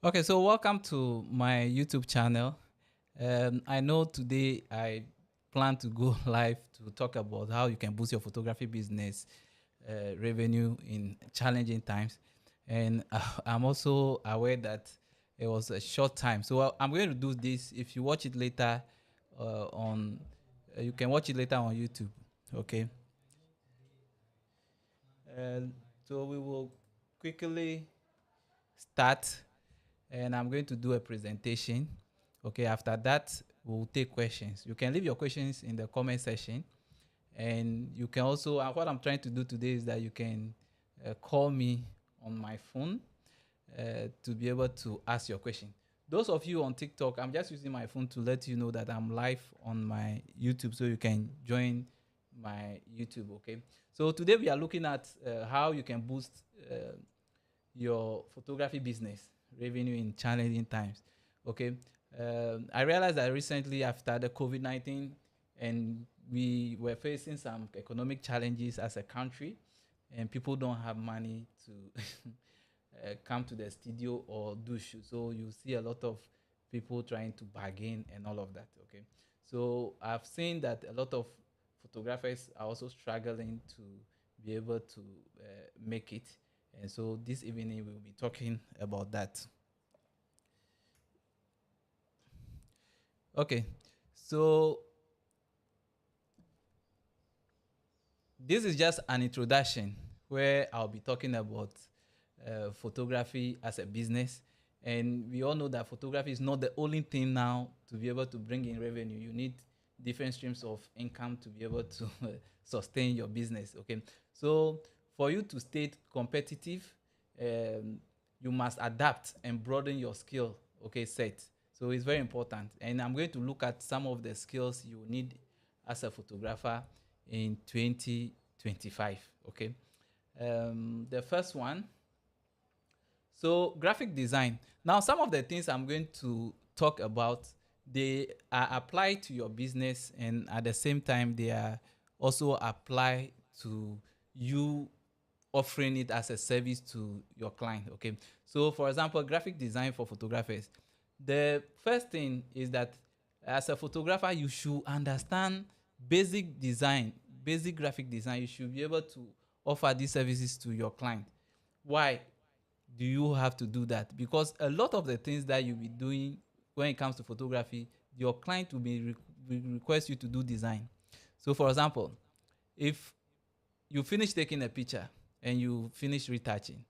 Okay, so welcome to my YouTube channel. I know today I plan to go live to talk about how you can boost your photography business revenue in challenging times. And I'm also aware that it was a short time. So I'm going to do this. If you watch it later you can watch it later on YouTube. Okay. Uh, so we will quickly start and I'm going to do a presentation. Okay, after that, we'll take questions. You can leave your questions in the comment section. And you can also, what I'm trying to do today is that you can call me on my phone to be able to ask your question. Those of you on TikTok, I'm just using my phone to let you know that I'm live on my YouTube so you can join my YouTube, okay? So today we are looking at how you can boost your photography business revenue in challenging times. Okay. I realized that recently after the COVID-19 and we were facing some economic challenges as a country and people don't have money to come to the studio or do shoots. So you see a lot of people trying to bargain and all of that. Okay. So I've seen that a lot of photographers are also struggling to be able to make it. And so this evening we'll be talking about that. Okay. So this is just an introduction where I'll be talking about photography as a business. And we all know that photography is not the only thing now to be able to bring in revenue. You need different streams of income to be able to sustain your business. Okay. So for you to stay competitive, um, you must adapt and broaden your skill, okay, set. So it's very important. And I'm going to look at some of the skills you need as a photographer in 2025. Okay. The first one, so graphic design. Now, some of the things I'm going to talk about, they are applied to your business, and at the same time, they are also applied to you offering it as a service to your client. Okay. So, for example, graphic design for photographers. The first thing is that as a photographer, you should understand basic design, basic graphic design. You should be able to offer these services to your client. Why do you have to do that? Because a lot of the things that you'll be doing when it comes to photography, your client will request you to do design. So, for example, if you finish taking a picture and you finish retouching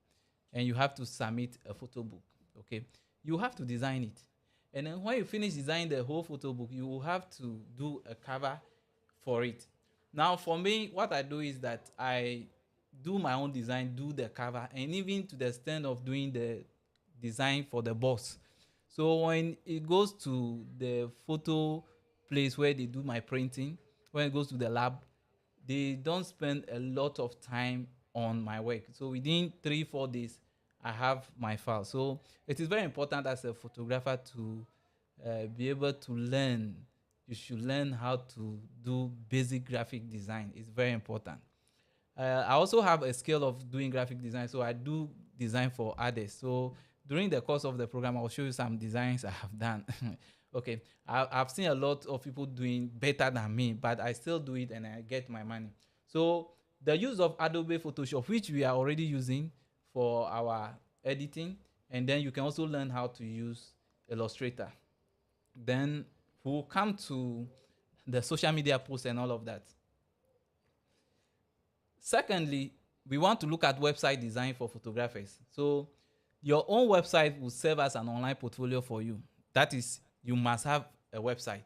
and you have to submit a photo book, okay, you have to design it. And then when you finish designing the whole photo book, you will have to do a cover for it. Now, for me, what I do is that I do my own design, do the cover, and even to the extent of doing the design for the box. So when it goes to the photo place where they do my printing, when it goes to the lab, they don't spend a lot of time on my work. So within 3 4 days, I have my file. So it is very important as a photographer to be able to learn. You should learn how to do basic graphic design. It's very important. I also have a skill of doing graphic design, so I do design for others. So during the course of the program, I'll show you some designs I have done. Okay, I've seen a lot of people doing better than me, but I still do it and I get my money. So the use of Adobe Photoshop, which we are already using for our editing, and then you can also learn how to use Illustrator. Then we'll come to the social media posts and all of that. Secondly, we want to look at website design for photographers. So your own website will serve as an online portfolio for you. That is, you must have a website.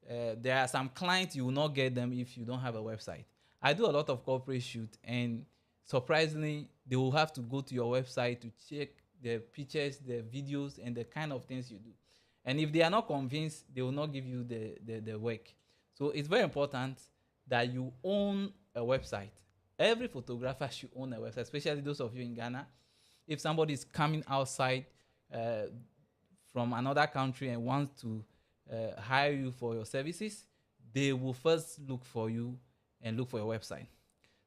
There are some clients you will not get them if you don't have a website. I do a lot of corporate shoot, and surprisingly, they will have to go to your website to check the pictures, the videos, and the kind of things you do. And if they are not convinced, they will not give you the work. So it's very important that you own a website. Every photographer should own a website, especially those of you in Ghana. If somebody is coming outside uh, from another country and wants to hire you for your services, they will first look for you and look for your website.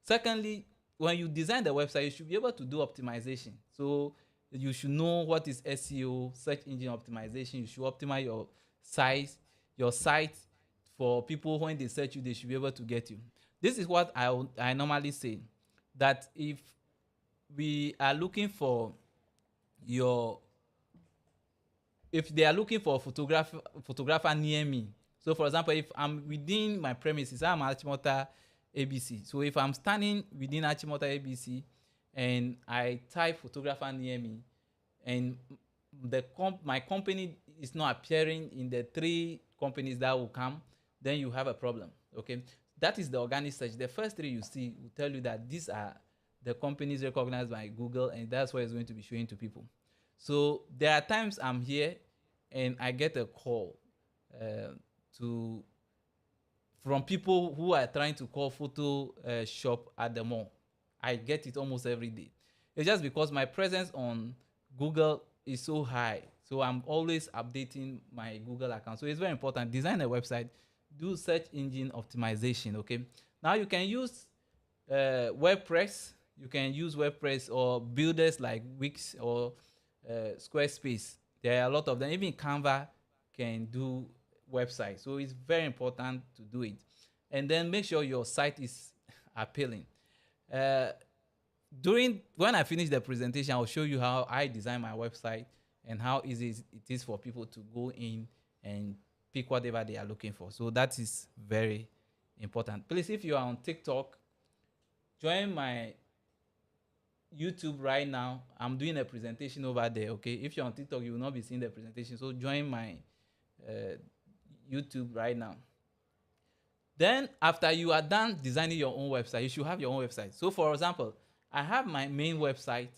Secondly, when you design the website, you should be able to do optimization. So You should know what is SEO, search engine optimization. You should optimize your site for people when they search you, they should be able to get you. This is what I normally say, that if we are looking for your if they are looking for a photographer near me. So for example, if I'm within my premises, I'm Achimota ABC. So if I'm standing within Achimota ABC and I type photographer near me, and my company is not appearing in the three companies that will come, then you have a problem. Okay, that is the organic search. The first three you see will tell you that these are the companies recognized by Google, and that's what it's going to be showing to people. So there are times I'm here and I get a call uh, to from people who are trying to call photo shop at the mall. I get it almost every day. It's just because my presence on Google is so high. So I'm always updating my Google account. So it's very important. Design a website, do search engine optimization. Okay. Now you can use WordPress. You can use WordPress or builders like Wix or Squarespace. There are a lot of them. Even Canva can do website. So it's very important to do it. And then make sure your site is appealing. Uh, During when I finish the presentation, I'll show you how I design my website and how easy it is for people to go in and pick whatever they are looking for. So that is very important. Please, if you are on TikTok, join my YouTube right now. I'm doing a presentation over there. Okay, if you're on TikTok, you will not be seeing the presentation. So join my uh, YouTube right now. Then after you are done designing your own website, you should have your own website. So for example, I have my main website.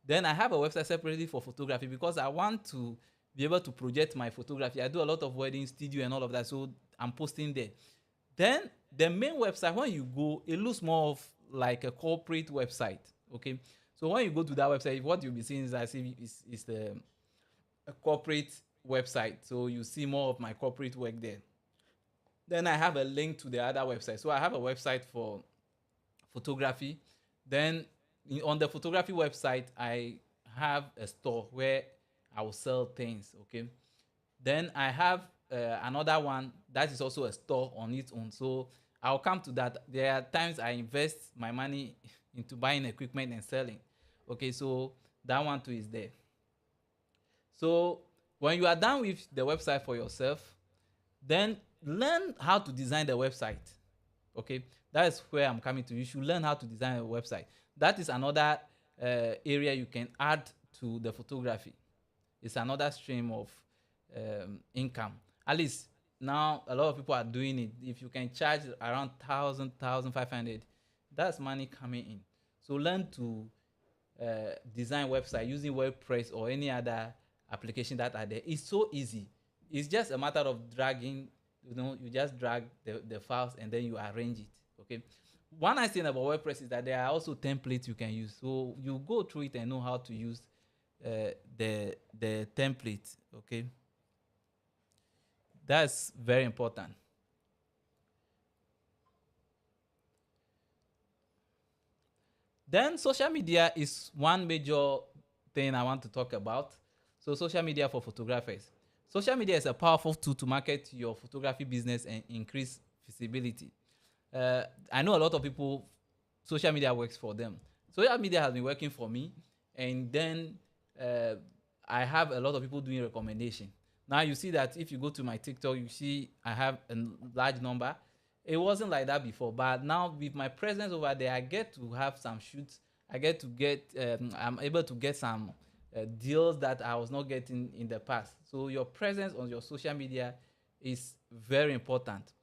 Then I have a website separately for photography because I want to be able to project my photography. I do a lot of wedding studio and all of that, so I'm posting there. Then the main website, when you go, it looks more of like a corporate website. Okay, so when you go to that website, what you'll be seeing is as if it's a corporate website. So you see more of my corporate work there. Then I have a link to the other website. So I have a website for photography. Then on the photography website, I have a store where I will sell things. Okay. Then I have another one that is also a store on its own. So I'll come to that. There are times I invest my money into buying equipment and selling. Okay, so that one too is there. So when you are done with the website for yourself, then learn how to design the website. Okay, that is where I'm coming to. You should learn how to design a website. That is another area you can add to the photography. It's another stream of income. At least now a lot of people are doing it. If you can charge around 1,500, that's money coming in. So learn to design website using WordPress or any other application that are there. It's so easy. It's just a matter of dragging. You just drag the files and then you arrange it. Okay. One nice thing about WordPress is that there are also templates you can use. So you go through it and know how to use the template. Okay. That's very important. Then social media is one major thing I want to talk about. So social media for photographers. Social media is a powerful tool to market your photography business and increase visibility. I know a lot of people, social media works for them. Social media has been working for me, and then uh, I have a lot of people doing recommendation. Now you see that if you go to my TikTok, you see I have a large number. It wasn't like that before, but now with my presence over there, I get to have some shoots. I'm able to get some deals that I was not getting in the past. So your presence on your social media is very important.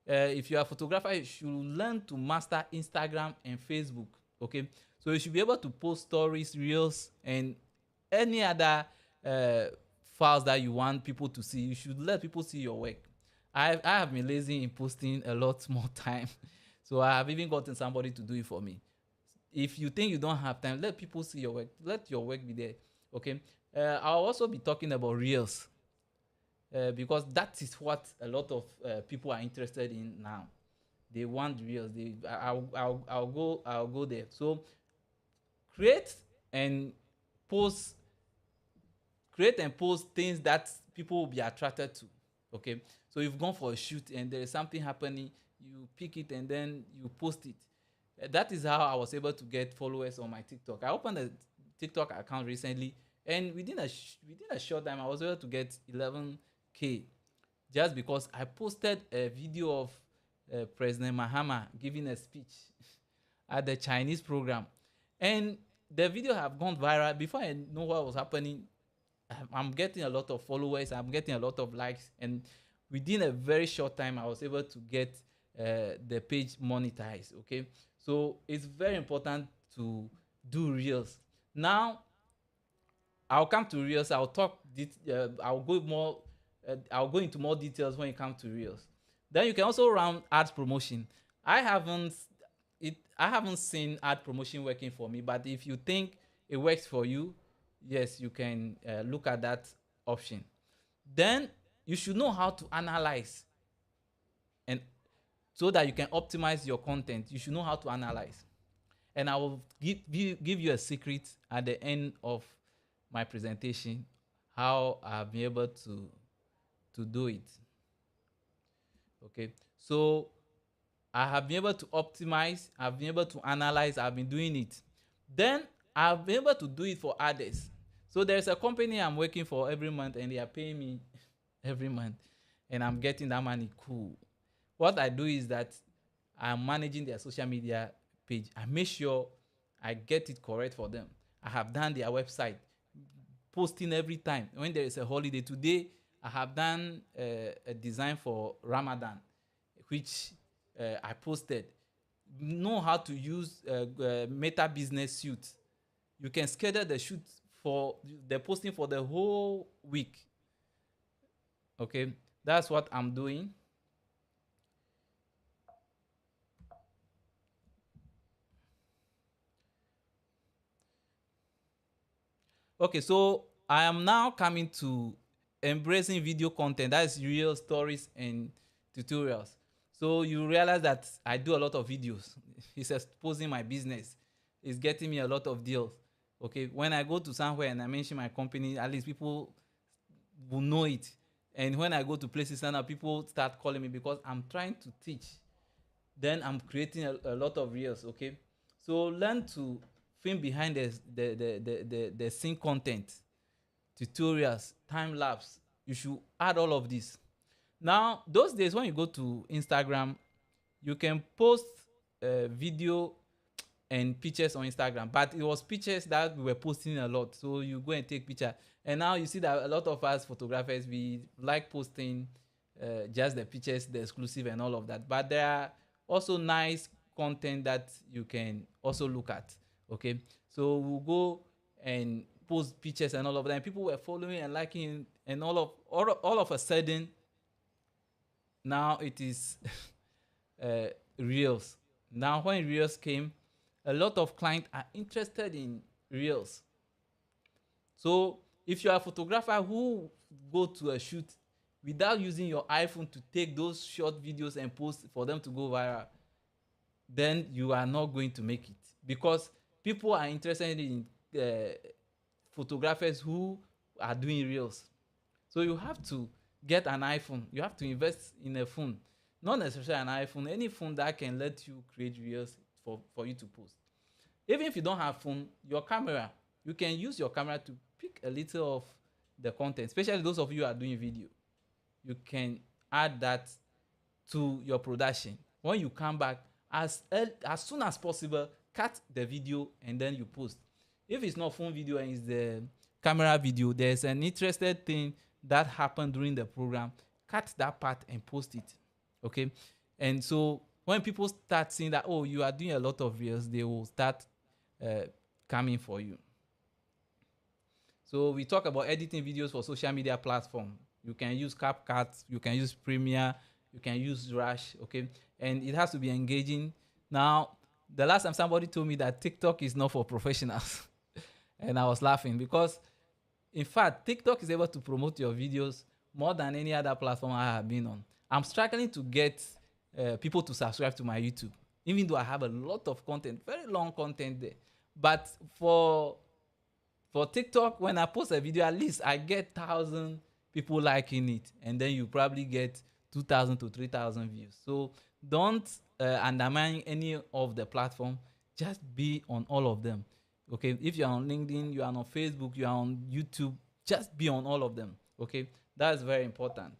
If you are a photographer, you should learn to master Instagram and Facebook. Okay, so you should be able to post stories, reels, and any other uh, files that you want people to see. You should let people see your work. I have been lazy in posting a lot more time, so I have even gotten somebody to do it for me. If you think you don't have time, let people see your work. Let your work be there. Okay. I'll also be talking about reels because that is what a lot of people are interested in now. They want reels. I'll go there. So create and post create and post things that people will be attracted to. Okay, so you've gone for a shoot and there is something happening, you pick it and then you post it. That is how I was able to get followers on my TikTok. I opened a TikTok account recently, and within a short time, I was able to get 11K just because I posted a video of President Mahama giving a speech at the Chinese program, and the video have gone viral. Before I know what was happening, I'm getting a lot of followers, I'm getting a lot of likes, and within a very short time, I was able to get the page monetized. Okay, so it's very important to do reels. Now, I'll come to reels. I'll go into more details when it comes to reels. Then you can also run ads promotion. I haven't I haven't seen ad promotion working for me, but if you think it works for you, yes, you can look at that option. Then you should know how to analyze, and so that you can optimize your content. You should know how to analyze. And I will give you a secret at the end of my presentation, how I've been able to do it. Okay, so I have been able to optimize, I've been able to analyze, I've been doing it. Then I've been able to do it for others. So there's a company I'm working for every month and they are paying me every month and I'm getting that money. Cool. What I do is that I'm managing their social media page. I make sure I get it correct for them. I have done their website, posting every time. When there is a holiday, today I have done a design for Ramadan, which I posted. Know how to use Meta Business Suite. You can schedule the shoot for the posting for the whole week. Okay, that's what I'm doing. Okay, so I am now coming to embracing video content. That is real stories and tutorials. So you realize that I do a lot of videos. It's exposing my business. It's getting me a lot of deals. Okay, when I go to somewhere and I mention my company, at least people will know it. And when I go to places now, people start calling me because I'm trying to teach. Then I'm creating a lot of reels. Okay, so learn to film behind the scene content, tutorials, time lapse. You should add all of this. Now, those days when you go to Instagram, you can post video and pictures on Instagram, but it was pictures that we were posting a lot. So you go and take picture, and now you see that a lot of us photographers, we like posting just the pictures, the exclusive and all of that. But there are also nice content that you can also look at. Okay, so we'll go and post pictures and all of that, and people were following and liking, and all of a sudden now it is reels. Now when reels came, a lot of clients are interested in reels. So if you are a photographer who go to a shoot without using your iPhone to take those short videos and post for them to go viral, then you are not going to make it, because people are interested in photographers who are doing reels. So you have to get an iPhone. You have to invest in a phone, not necessarily an iPhone, any phone that can let you create reels for you to post. Even if you don't have phone, your camera, you can use your camera to pick a little of the content, especially those of you who are doing video. You can add that to your production. When you come back, as soon as possible, cut the video and then you post. If it's not phone video and it's the camera video, there's an interested thing that happened during the program, cut that part and post it. Okay, and so when people start seeing that, oh, you are doing a lot of reels, they will start coming for you. So we talk about editing videos for social media platform. You can use CapCut, you can use Premiere, you can use Rush. Okay, and it has to be engaging. Now, the last time somebody told me that TikTok is not for professionals, and I was laughing because, in fact, TikTok is able to promote your videos more than any other platform I have been on. I'm struggling to get people to subscribe to my YouTube, even though I have a lot of content, very long content there. But for For TikTok, when I post a video, at least I get 1,000 people liking it, and then you probably get 2,000 to 3,000 views. So don't undermine any of the platform. Just be on all of them. Okay, if you're on LinkedIn, you are on Facebook, you are on YouTube, just be on all of them. Okay, that's very important.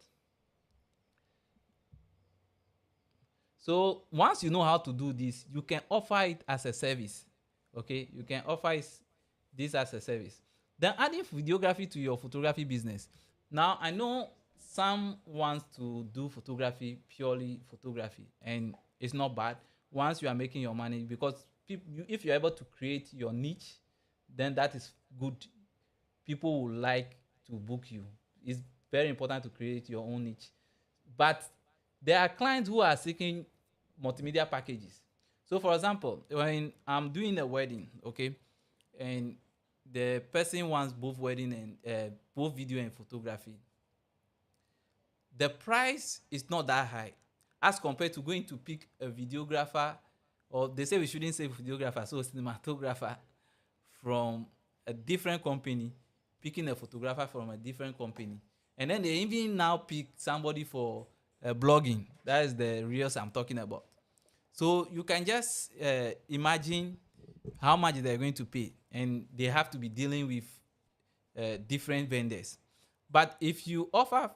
So once you know how to do this, you can offer it as a service. Okay, you can offer this as a service. Then adding videography to your photography business. Now I know some wants to do photography, purely photography, and it's not bad once you are making your money, because if you're able to create your niche, then that is good. People will like to book you. It's very important to create your own niche. But there are clients who are seeking multimedia packages. So for example, when I'm doing a wedding, okay, and the person wants both wedding and both video and photography, the price is not that high as compared to going to pick a videographer, or they say we shouldn't say videographer, so cinematographer from a different company, picking a photographer from a different company, and then they even now pick somebody for blogging. That is the reels I'm talking about. So you can just imagine how much they're going to pay, and they have to be dealing with different vendors. But if you offer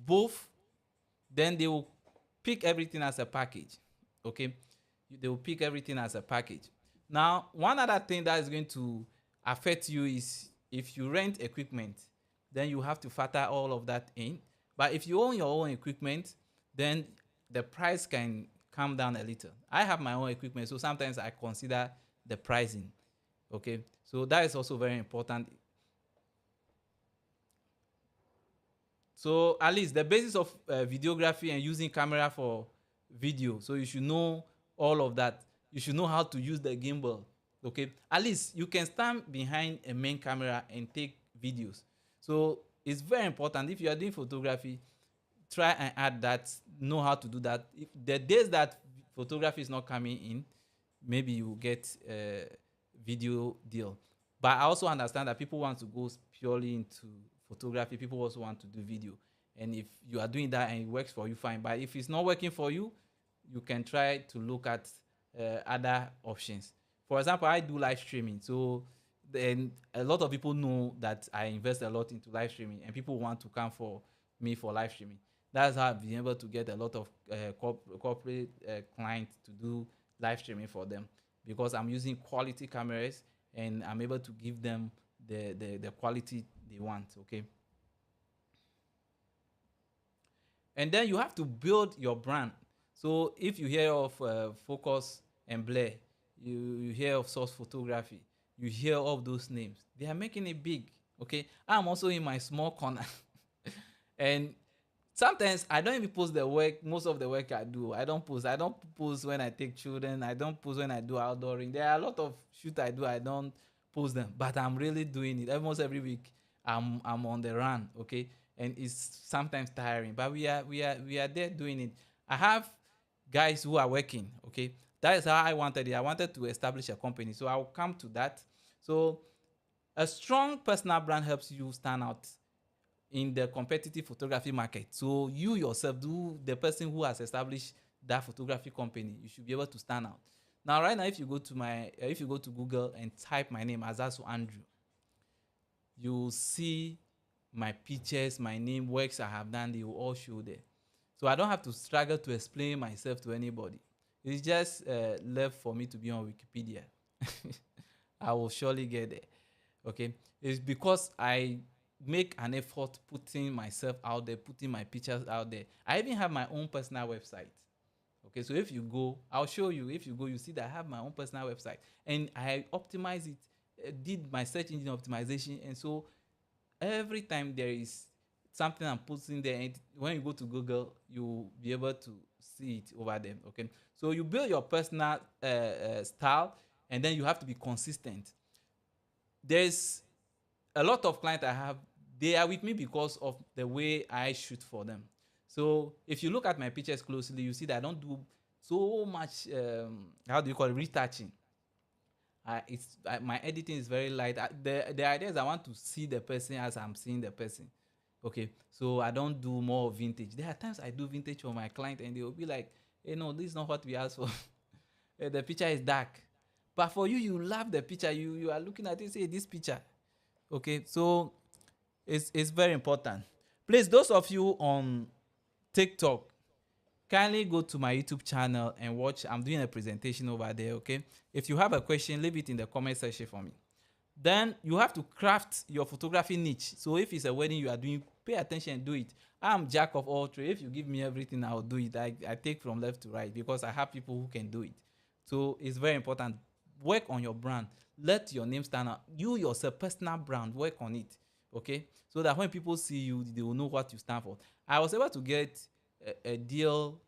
both, then they will pick everything as a package. Okay, they will pick everything as a package. Now, one other thing that is going to affect you is if you rent equipment, then you have to factor all of that in. But if you own your own equipment, then the price can come down a little. I have my own equipment, so sometimes I consider the pricing. Okay, so that is also very important. So at least the basis of videography and using camera for video. So you should know all of that. You should know how to use the gimbal. Okay, at least you can stand behind a main camera and take videos. So it's very important. If you are doing photography, try and add that. Know how to do that. If the days that photography is not coming in, maybe you get a video deal. But I also understand that people want to go purely into photography. People also want to do video, and if you are doing that and it works for you, fine. But if it's not working for you, you can try to look at other options. For example, I do live streaming, so then a lot of people know that I invest a lot into live streaming, and people want to come for me for live streaming. That's how I've been able to get a lot of corporate clients to do live streaming for them, because I'm using quality cameras and I'm able to give them the quality they want. Okay, and then you have to build your brand. So if you hear of Focus and Blair, you hear of Source Photography, you hear of those names, they are making it big. Okay, I'm also in my small corner. And sometimes I don't even post the work. Most of the work I do, I don't post when I take children. I don't post when I do outdooring. There are a lot of shoot I do, I don't post them, but I'm really doing it almost every week. I'm on the run. Okay, and it's sometimes tiring, but we are there doing it. I have guys who are working. Okay, that is how I wanted it. I wanted to establish a company, so I'll come to that. So a strong personal brand helps you stand out in the competitive photography market. So you yourself, do the person who has established that photography company, you should be able to stand out. Now, right now, if you go to Google and type my name, Azasu Andrew, you'll see my pictures, my name, works I have done. They will all show there. So I don't have to struggle to explain myself to anybody. It's just left for me to be on Wikipedia. I will surely get there. Okay, it's because I make an effort putting myself out there, putting my pictures out there. I even have my own personal website. Okay, so if you go, I'll show you. If you go, you see that I have my own personal website, and I optimize it, did my search engine optimization, and so every time there is something I'm posting there, and when you go to Google, you'll be able to see it over there. Okay, so you build your personal style, and then you have to be consistent. There's a lot of clients I have, they are with me because of the way I shoot for them. So if you look at my pictures closely, you see that I don't do so much, how do you call it, retouching. My editing is very light. The idea is I want to see the person as I'm seeing the person. Okay, so I don't do more vintage. There are times I do vintage for my client, and they will be like, "Hey, no, this is not what we asked for. The picture is dark." But for you, you love the picture. You are looking at it, say this picture. Okay, so it's very important. Please, those of you on TikTok, kindly go to my YouTube channel and watch. I'm doing a presentation over there. Okay, if you have a question, leave it in the comment section for me. Then you have to craft your photography niche. So if it's a wedding you are doing, pay attention and do it. I'm jack of all trades. If you give me everything, I'll do it. I take from left to right because I have people who can do it. So it's very important. Work on your brand. Let your name stand out. You yourself, personal brand, work on it. Okay, so that when people see you, they will know what you stand for. I was able to get a deal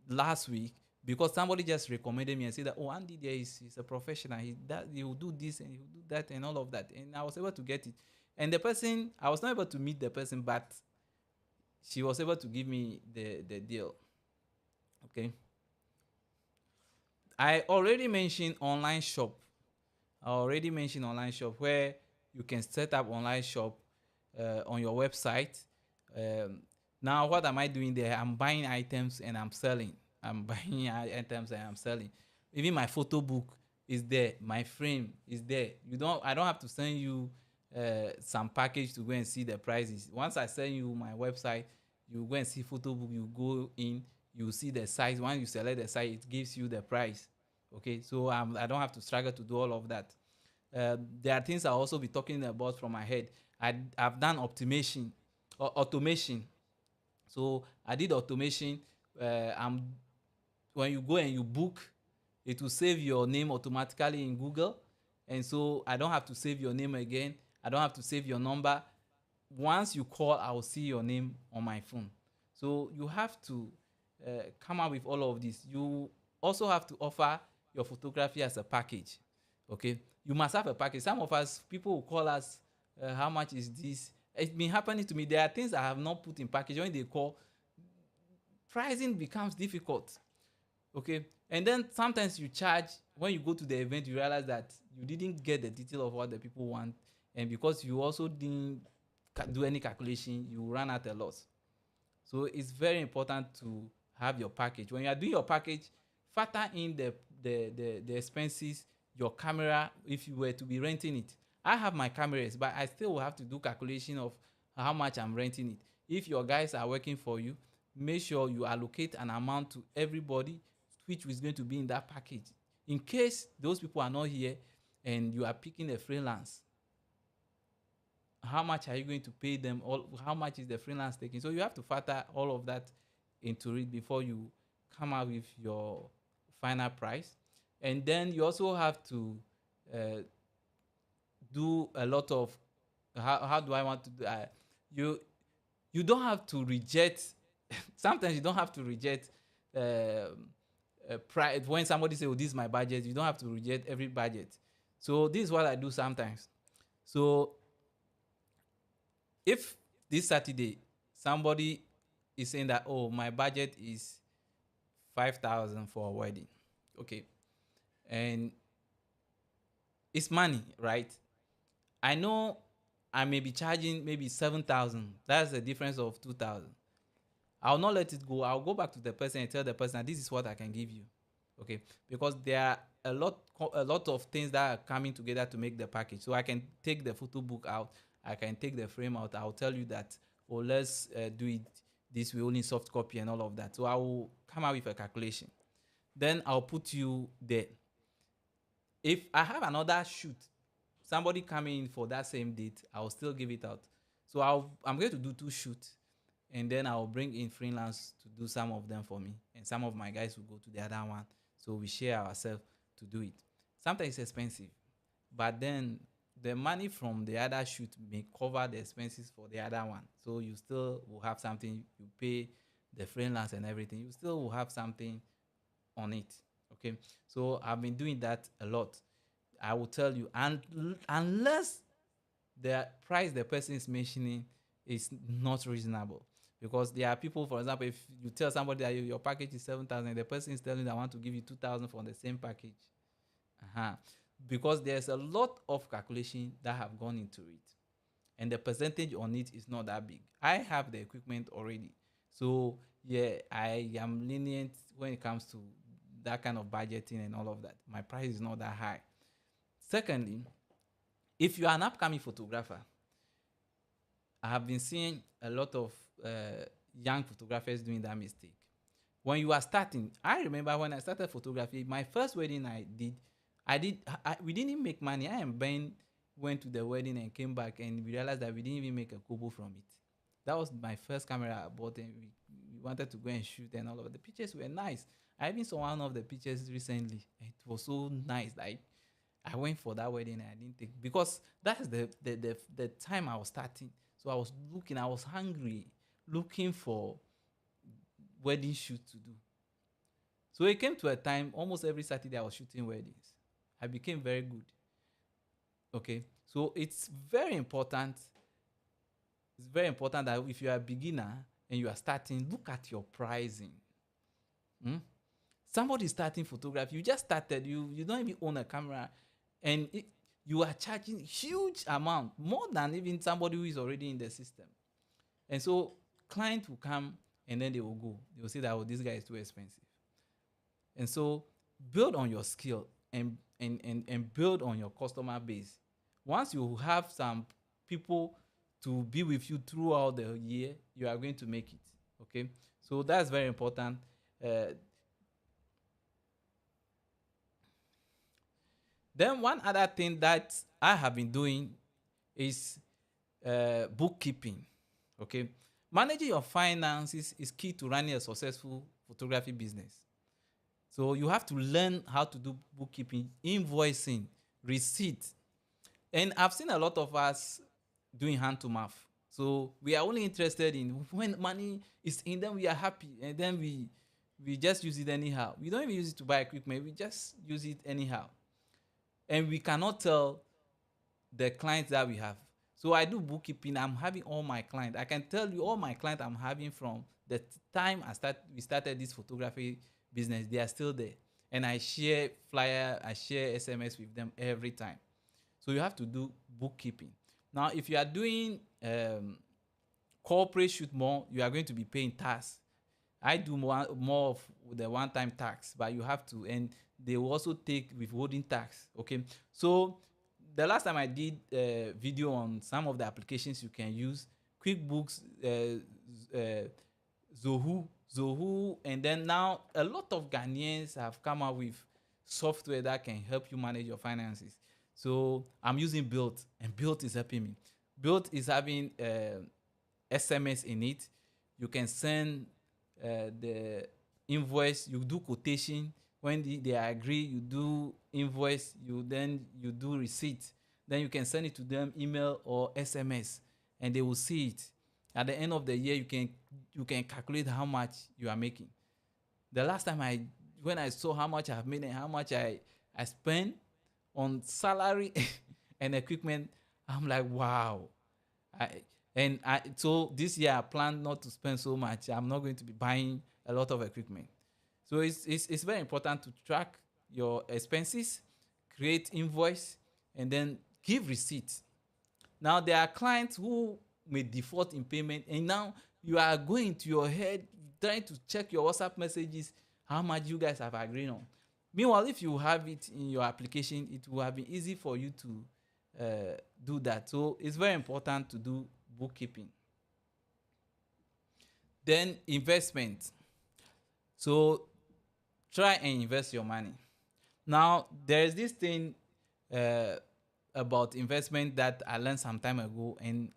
last week because somebody just recommended me and said that, oh, Andy there is a professional, he will do this and he will do that and all of that, and I was able to get it. And the person, I was not able to meet the person, but she was able to give me the deal. Okay, I already mentioned online shop. I already mentioned online shop where you can set up online shop on your website. Um, Now, what am I doing there? I'm buying items and I'm selling. I'm buying items and I'm selling. Even my photo book is there. My frame is there. I don't have to send you some package to go and see the prices. Once I send you my website, you go and see photo book. You go in, you see the size. Once you select the size, it gives you the price. Okay, so I don't have to struggle to do all of that. There are things I'll also be talking about from my head. I've done optimization or automation. So I did automation. I'm When you go and you book, it will save your name automatically in Google, and so I don't have to save your name again. I don't have to save your number. Once you call, I will see your name on my phone. So you have to come up with all of this. You also have to offer your photography as a package. Okay, you must have a package. Some of us, people will call us, how much is this? It's been happening to me. There are things I have not put in package. When they call, pricing becomes difficult. Okay, and then sometimes you charge. When you go to the event, you realize that you didn't get the detail of what the people want, and because you also didn't do any calculation, you run out a loss. So it's very important to have your package. When you are doing your package, factor in the expenses, your camera, if you were to be renting it. I have my cameras, but I still will have to do calculation of how much I'm renting it. If your guys are working for you, make sure you allocate an amount to everybody which is going to be in that package. In case those people are not here and you are picking a freelance, how much are you going to pay them? How much is the freelance taking? So you have to factor all of that into it before you come out with your final price. And then you also have to uh, do a lot of, how do I want to do you you don't have to reject. Sometimes you don't have to reject price. When somebody say, oh, this is my budget, you don't have to reject every budget. So this is what I do sometimes. So if this Saturday somebody is saying that, oh, my budget is 5,000 for a wedding, okay, and it's money, right? I know I may be charging maybe 7,000. That's a difference of 2,000. I'll not let it go. I'll go back to the person and tell the person that this is what I can give you, okay? Because there are a lot of things that are coming together to make the package. So I can take the photo book out. I can take the frame out. I'll tell you that, oh, let's do it this way, only soft copy and all of that. So I will come out with a calculation. Then I'll put you there. If I have another shoot, somebody coming in for that same date, I'll still give it out. So I'm going to do 2 shoots, and then I'll bring in freelance to do some of them for me, and some of my guys will go to the other one. So we share ourselves to do it. Sometimes it's expensive, but then the money from the other shoot may cover the expenses for the other one. So you still will have something. You pay the freelance and everything. You still will have something on it. Okay. So I've been doing that a lot. I will tell you, and unless the price the person is mentioning is not reasonable, because there are people, for example, if you tell somebody that package is 7,000, the person is telling you, I want to give you 2,000 for the same package. Uh-huh. because there's a lot of calculation that have gone into it, and the percentage on it is not that big. I have the equipment already, so yeah, I am lenient when it comes to that kind of budgeting and all of that. My price is not that high. Secondly, if you are an upcoming photographer, I have been seeing a lot of young photographers doing that mistake. When you are starting, I remember when I started photography, my first wedding we didn't make money. I and Ben went to the wedding and came back, and we realized that we didn't even make a kobo from it. That was my first camera I bought, and we wanted to go and shoot, and all of the pictures were nice. I even saw one of the pictures recently. It was so nice. Like, I went for that wedding and I didn't take, because that's the time I was starting. So I was hungry, looking for wedding shoot to do. So it came to a time almost every Saturday I was shooting weddings. I became very good. Okay. So it's very important. It's very important that if you are a beginner and you are starting, look at your pricing. Hmm? Somebody starting photography, you just started, you don't even own a camera, and you are charging huge amount, more than even somebody who is already in the system. And so client will come and then they will go. They will say that, oh, this guy is too expensive. And so build on your skill, and build on your customer base. Once you have some people to be with you throughout the year, you are going to make it. Okay. So that's very important. Uh, then one other thing that I have been doing is bookkeeping. Okay. Managing your finances is key to running a successful photography business. So you have to learn how to do bookkeeping, invoicing, receipt. And I've seen a lot of us doing hand to mouth. So we are only interested in when money is in, then we are happy, and then we just use it anyhow. We don't even use it to buy equipment. We just use it anyhow. And we cannot tell the clients that we have. So I do bookkeeping. I'm having all my clients. I can tell you all my clients I'm having from the time we started this photography business. They are still there, and I share flyer, I share SMS with them every time. So you have to do bookkeeping. Now, if you are doing corporate shoot more, you are going to be paying tax. I do more of the one-time tax, but you have to, and they will also take withholding tax. Okay, so the last time I did a video on some of the applications you can use, QuickBooks, Zoho, and then now a lot of Ghanaians have come up with software that can help you manage your finances. So I'm using Built, and Built is helping me. Built is having SMS in it. You can send the invoice, you do quotation. When they agree, you do invoice, you do receipt. Then you can send it to them, email or SMS, and they will see it. At the end of the year, you can calculate how much you are making. The last time when I saw how much I've made and how much I spent on salary and equipment, I'm like, wow. So this year I plan not to spend so much. I'm not going to be buying a lot of equipment. So it's very important to track your expenses, create invoice, and then give receipt. Now there are clients who may default in payment, and now you are going to your head trying to check your WhatsApp messages, how much you guys have agreed on. Meanwhile, if you have it in your application, it will have been easy for you to do that. So it's very important to do bookkeeping. Then investment. So try and invest your money. Now there is this thing uh, about investment that I learned some time ago, and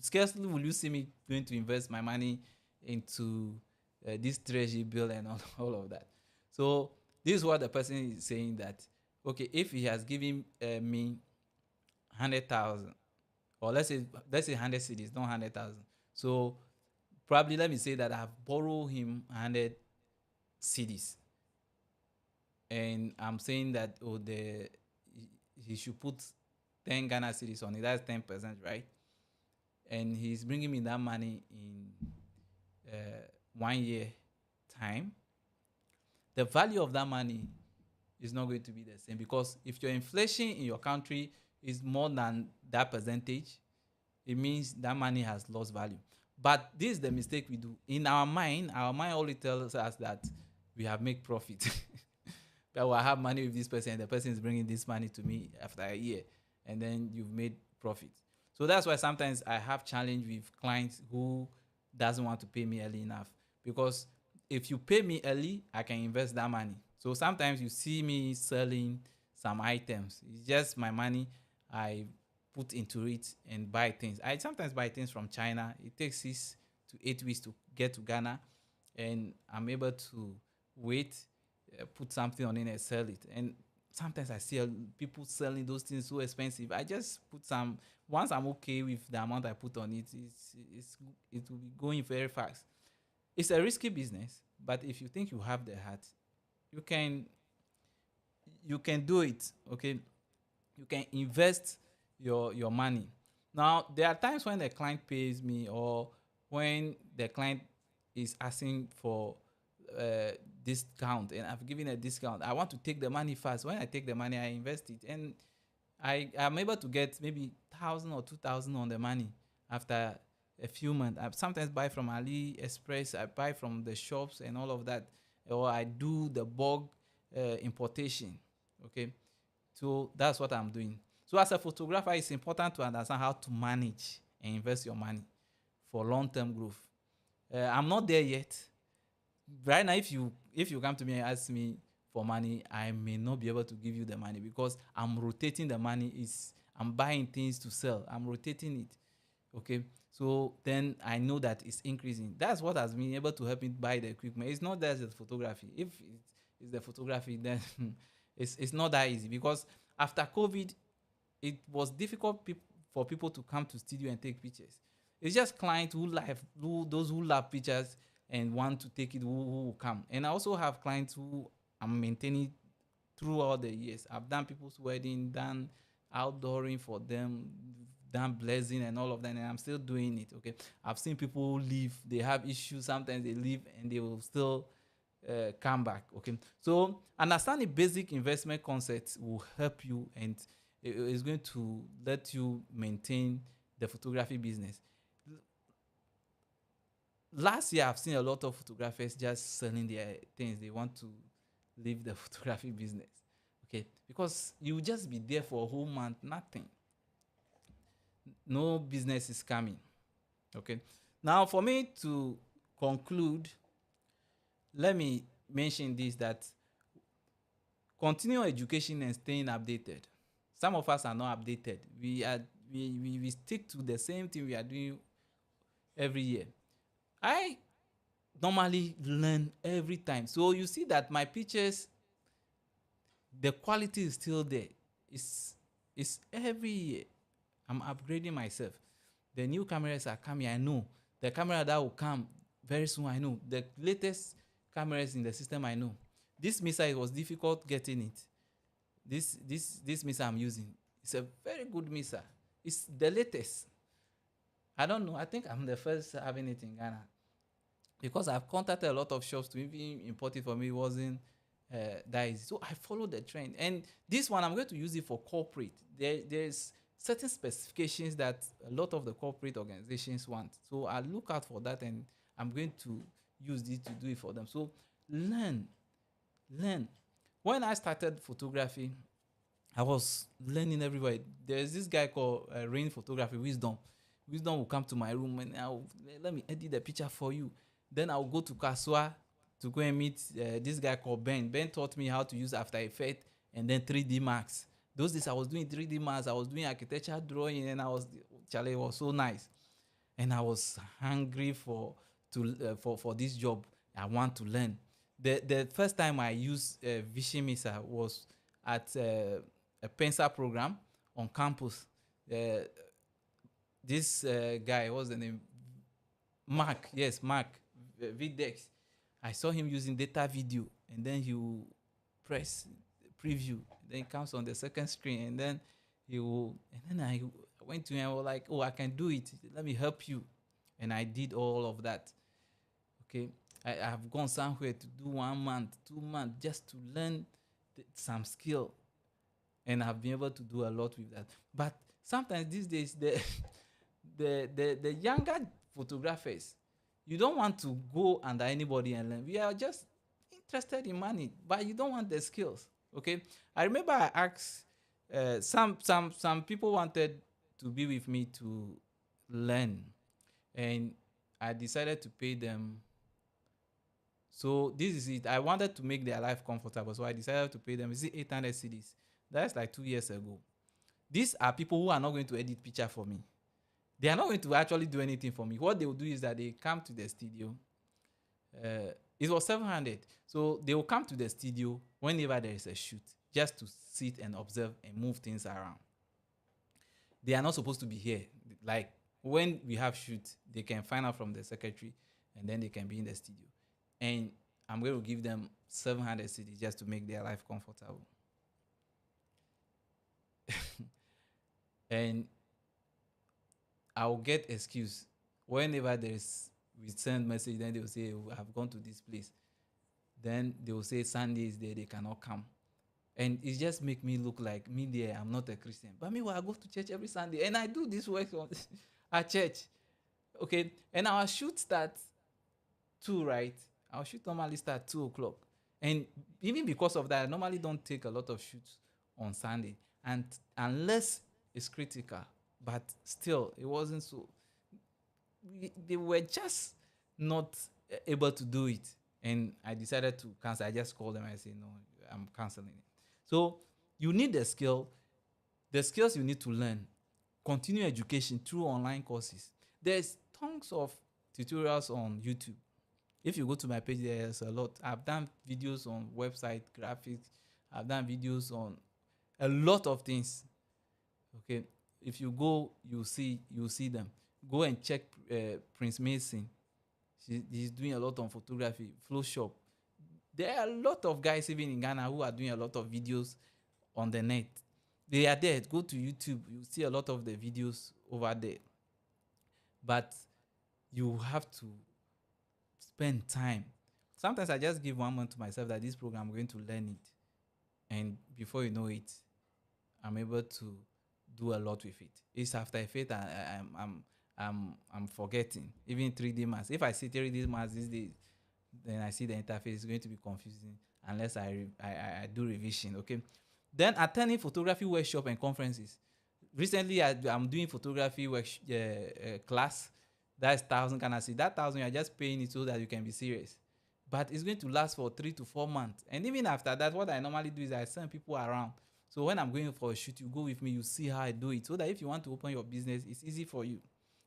scarcely will you see me going to invest my money into this treasury bill and all of that. So this is what the person is saying, that okay, if he has given me 100,000, or let's say 100 cedis, not 100,000. So probably let me say that I've borrowed him 100 cedis, and I'm saying that, oh, he should put 10 Ghana cedis on it. That's 10%, right? And he's bringing me that money in 1 year time. The value of that money is not going to be the same, because if your inflation in your country is more than that percentage, it means that money has lost value. But this is the mistake we do in our mind. Our mind only tells us that we have made profit. That I have money with this person, and the person is bringing this money to me after a year, and then you've made profit. So that's why sometimes I have challenge with clients who doesn't want to pay me early enough, because if you pay me early, I can invest that money. So sometimes you see me selling some items. It's just my money. I put into it and buy things. I sometimes buy things from China. It takes 6 to 8 weeks to get to Ghana, and I'm able to wait, put something on it and sell it. And sometimes I see people selling those things so expensive. I just put some. Once I'm okay with the amount I put on it, it will be going very fast. It's a risky business, but if you think you have the heart, you can you can do it. Okay, you can invest your money. Now there are times when the client pays me, or when the client is asking for uh, discount, and I've given a discount. I want to take the money fast. When I take the money, I invest it, and I am able to get maybe 1,000 or 2,000 on the money after a few months. I sometimes buy from AliExpress. I buy from the shops and all of that, or I do the bulk importation. Okay, so that's what I'm doing. So as a photographer, it's important to understand how to manage and invest your money for long-term growth. I'm not there yet. Right now, if you come to me and ask me for money, I may not be able to give you the money, because I'm rotating the money. Is I'm buying things to sell. I'm rotating it. Okay, so then I know that it's increasing. That's what has been able to help me buy the equipment. It's not just the photography. If it's the photography, then it's not that easy, because after COVID, it was difficult for people to come to studio and take pictures. It's just clients those who love pictures and want to take it, who will come. And I also have clients who I'm maintaining throughout the years. I've done people's wedding, done outdooring for them, done blessing and all of that, and I'm still doing it. Okay, I've seen people leave. They have issues. Sometimes they leave and they will still come back. Okay, so understanding basic investment concepts will help you, and it's going to let you maintain the photography business. Last year, I've seen a lot of photographers just selling their things. They want to leave the photography business. Okay, because you will just be there for a whole month, nothing. No business is coming. Okay, now for me to conclude, let me mention this, that continue education and staying updated. Some of us are not updated. We stick to the same thing we are doing every year. I normally learn every time. So you see that my pictures, the quality is still there. It's every year I'm upgrading myself. The new cameras are coming. I know the camera that will come very soon. I know the latest cameras in the system. I know this missile, it was difficult getting it. This missile I'm using, it's a very good missile. It's the latest. I don't know. I think I'm the first having it in Ghana, because I've contacted a lot of shops to even import it for me. It wasn't that easy. So I follow the trend. And this one, I'm going to use it for corporate. There's certain specifications that a lot of the corporate organizations want. So I look out for that, and I'm going to use this to do it for them. So learn, learn. When I started photography, I was learning everywhere. There's this guy called Rain Photography, Wisdom. Wisdom will come to my room, and let me edit the picture for you. Then I'll go to Kaswa to go and meet this guy called Ben. Ben taught me how to use After Effects and then 3D Max. Those days I was doing 3D Max, I was doing architecture drawing, and Charlie, it was so nice. And I was hungry for this job. I want to learn. The first time I used Vision Mixer was at a Pensa program on campus. This guy, what's the name? Mark, yes, Mark Videx. I saw him using data video, and then he will press preview. Then it comes on the second screen, and then I went to him. I was like, "Oh, I can do it. Let me help you," and I did all of that. Okay, I have gone somewhere to do 1 month, 2 months just to learn some skill, and I've been able to do a lot with that. But sometimes these days, the younger photographers, you don't want to go under anybody and learn. We are just interested in money, but you don't want the skills. Okay, I remember I asked some people wanted to be with me to learn, and I decided to pay them. So this is it. I wanted to make their life comfortable, so I decided to pay them. Is it 800 cedis? That's like 2 years ago. These are people who are not going to edit picture for me. They are not going to actually do anything for me. What they will do is that they come to the studio. It was 700. So they will come to the studio whenever there is a shoot, just to sit and observe and move things around. They are not supposed to be here. Like when we have shoot, they can find out from the secretary and then they can be in the studio. And I'm going to give them 700 cedis just to make their life comfortable. And I'll get excuse whenever there's we send message. Then they will say, oh, I've gone to this place. Then they will say Sunday is there, they cannot come, and it just make me look like me there. I'm not a Christian, but meanwhile I go to church every Sunday and I do this work at church. Okay, and our shoot starts 2, right? Our shoot normally start 2 o'clock, and even because of that, I normally don't take a lot of shoots on Sunday, and unless it's critical. But still, it wasn't so. They were just not able to do it, and I decided to cancel. I just called them and I said, no, I'm canceling it. So you need the skills you need to learn. Continue education through online courses. There's tons of tutorials on YouTube. If you go to my page, there's a lot. I've done videos on website graphics. I've done videos on a lot of things. Okay, if you go, you'll see them. Go and check Prince Mason. He's doing a lot on photography. Flowshop. There are a lot of guys even in Ghana who are doing a lot of videos on the net. They are there. Go to YouTube. You see a lot of the videos over there. But you have to spend time. Sometimes I just give 1 month to myself that this program, I'm going to learn it. And before you know it, I'm able to do a lot with it. It's after a faith I'm forgetting. Even 3D maths. If I see 3D maths these days, then I see the interface is going to be confusing unless I do revision. Okay. Then attending photography workshop and conferences. Recently, I'm doing photography class. That's 1,000 Ghana cedis. That 1,000 you're just paying it so that you can be serious. But it's going to last for 3 to 4 months. And even after that, what I normally do is I send people around. So when I'm going for a shoot, you go with me, you see how I do it. So that if you want to open your business, it's easy for you.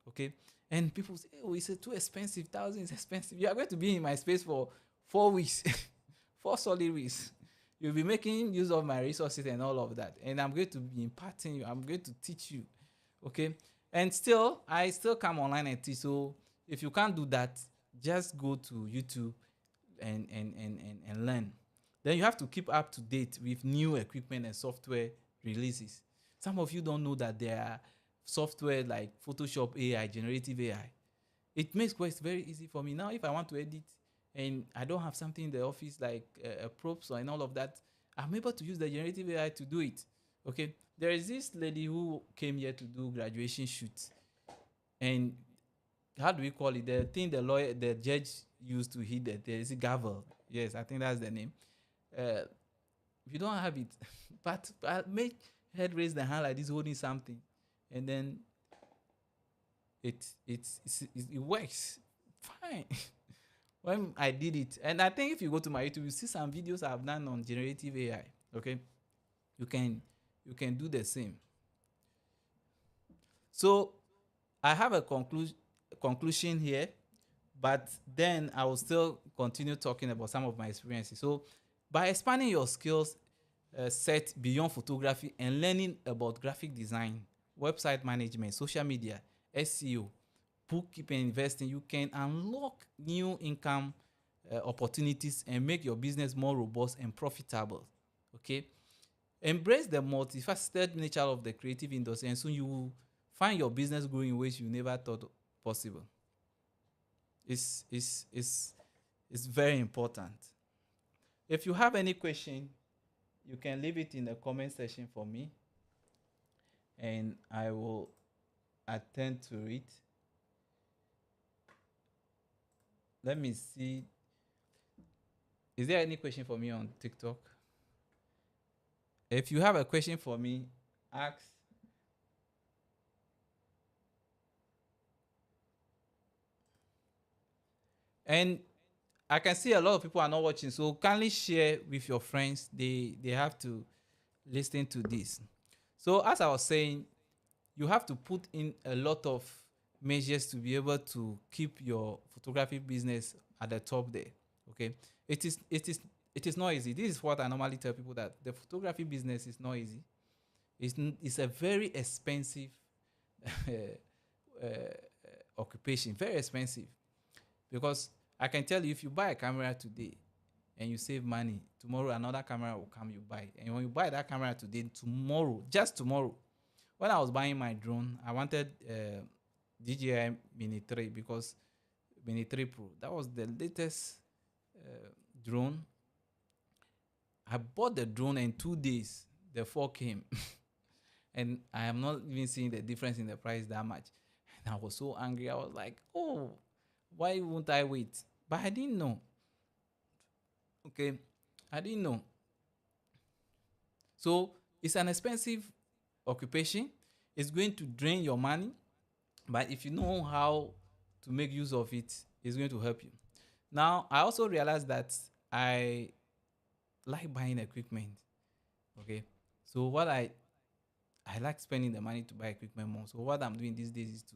Okay? And people say, oh, it's too expensive. 1,000 is expensive. You are going to be in my space for 4 weeks. 4 solid weeks. You'll be making use of my resources and all of that. And I'm going to be imparting you. I'm going to teach you. Okay? And still, I still come online and teach. So if you can't do that, just go to YouTube and learn. Then you have to keep up to date with new equipment and software releases. Some of you don't know that there are software like Photoshop AI, generative AI. It makes quite very easy for me. Now, if I want to edit and I don't have something in the office like props or and all of that, I'm able to use the generative AI to do it. Okay. There is this lady who came here to do graduation shoots. And how do we call it? The thing the judge used to hit that there is a gavel. Yes, I think that's the name. If you don't have it, but make head raise the hand like this holding something, and then it works fine. When I did it, and I think if you go to my YouTube, you see some videos I've done on generative AI. Okay, you can do the same. So I have a conclusion here, but then I will still continue talking about some of my experiences. So by expanding your skills set beyond photography and learning about graphic design, website management, social media, SEO, bookkeeping, investing, you can unlock new income opportunities and make your business more robust and profitable. Okay? Embrace the multifaceted nature of the creative industry, and soon you will find your business growing in ways you never thought possible. It's very important. If you have any question, you can leave it in the comment section for me, and I will attend to it. Let me see. Is there any question for me on TikTok? If you have a question for me, ask. And I can see a lot of people are not watching, so kindly share with your friends. They have to listen to this. So as I was saying, you have to put in a lot of measures to be able to keep your photography business at the top there. Okay, it is not easy. This is what I normally tell people, that the photography business is not easy. It's a very expensive uh, occupation, very expensive. Because I can tell you, if you buy a camera today and you save money, tomorrow another camera will come, you buy. And when you buy that camera today, tomorrow, just tomorrow, when I was buying my drone, I wanted DJI Mini 3, because Mini 3 Pro, that was the latest drone. I bought the drone, and 2 days the 4 came. And I am not even seeing the difference in the price that much. And I was so angry. I was like, oh, why won't I wait? But I didn't know. Okay, I didn't know. So it's an expensive occupation. It's going to drain your money, but if you know how to make use of it, it's going to help you. Now, I also realized that I like buying equipment. Okay, so I like spending the money to buy equipment more. So what I'm doing these days is to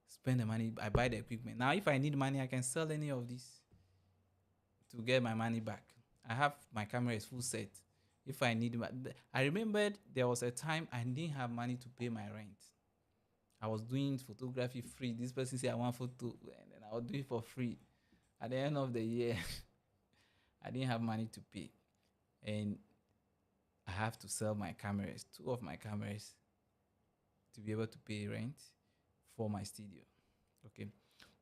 spend the money. I buy the equipment. Now, if I need money, I can sell any of this to get my money back. I have my camera is full set. If I need, I remembered there was a time I didn't have money to pay my rent. I was doing photography free. This person said I want photo, and then I would do it for free. At the end of the year, I didn't have money to pay, and I have to sell my cameras, two of my cameras, to be able to pay rent for my studio. Okay.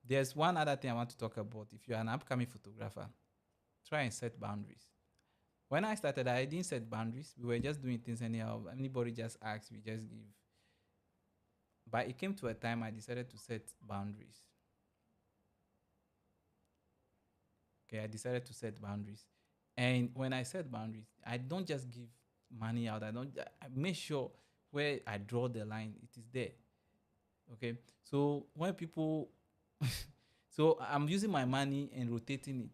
There's one other thing I want to talk about. If you're an upcoming photographer, try and set boundaries. When I started, I didn't set boundaries. We were just doing things anyhow. Anybody just asks, we just give. But it came to a time I decided to set boundaries. Okay, I decided to set boundaries. And when I set boundaries, I don't just give money out. I make sure where I draw the line, it is there. Okay. So when people so I'm using my money and rotating it.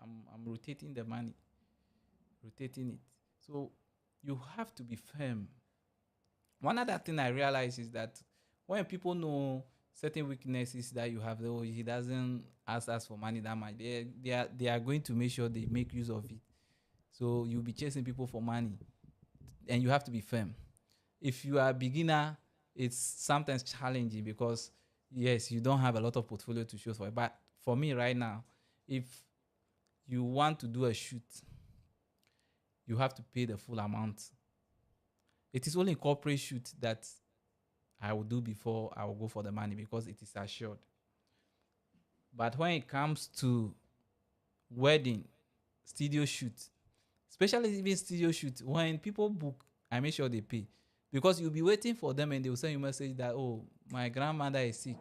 I'm rotating the money, rotating it. So you have to be firm. One other thing I realize is that when people know certain weaknesses that you have, though he doesn't ask us for money that much, they are going to make sure they make use of it. So you'll be chasing people for money, and you have to be firm. If you are a beginner, it's sometimes challenging because yes, you don't have a lot of portfolio to show for it. But for me right now, if you want to do a shoot, you have to pay the full amount. It is only corporate shoot that I will do before I will go for the money, because it is assured. But when it comes to wedding, studio shoot, especially even studio shoot, when people book, I make sure they pay, because you'll be waiting for them and they will send you a message that, oh, my grandmother is sick,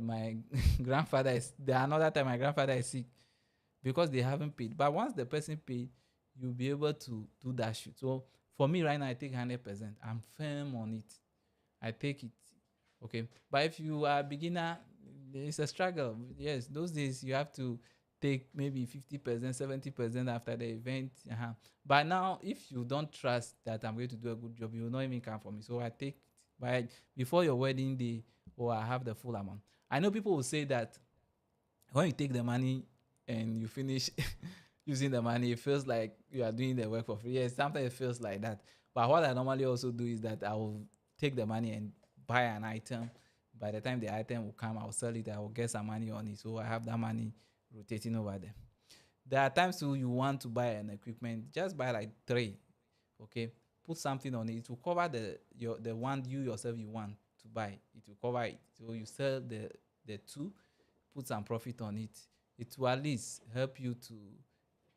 my grandfather is there. Another time my grandfather is sick, because they haven't paid. But once the person pay, you'll be able to do that shoot. So for me right now, I take 100%. I'm firm on it. I take it. Okay. But if you are a beginner, it's a struggle. Yes, those days you have to take maybe 50%, 70% after the event. But now, if you don't trust that I'm going to do a good job, you will not even come for me. So I take by before your wedding day, or I have the full amount. I know people will say that when you take the money and you finish using the money, it feels like you are doing the work for free. Yes, sometimes it feels like that. But what I normally also do is that I will take the money and buy an item. By the time the item will come, I'll sell it. I will get some money on it. So I have that money rotating over there. There are times too you want to buy an equipment, just buy like three. Okay, put something on it. It will cover the one you yourself you want to buy. It will cover it. So you sell the two, put some profit on it. It will at least help you to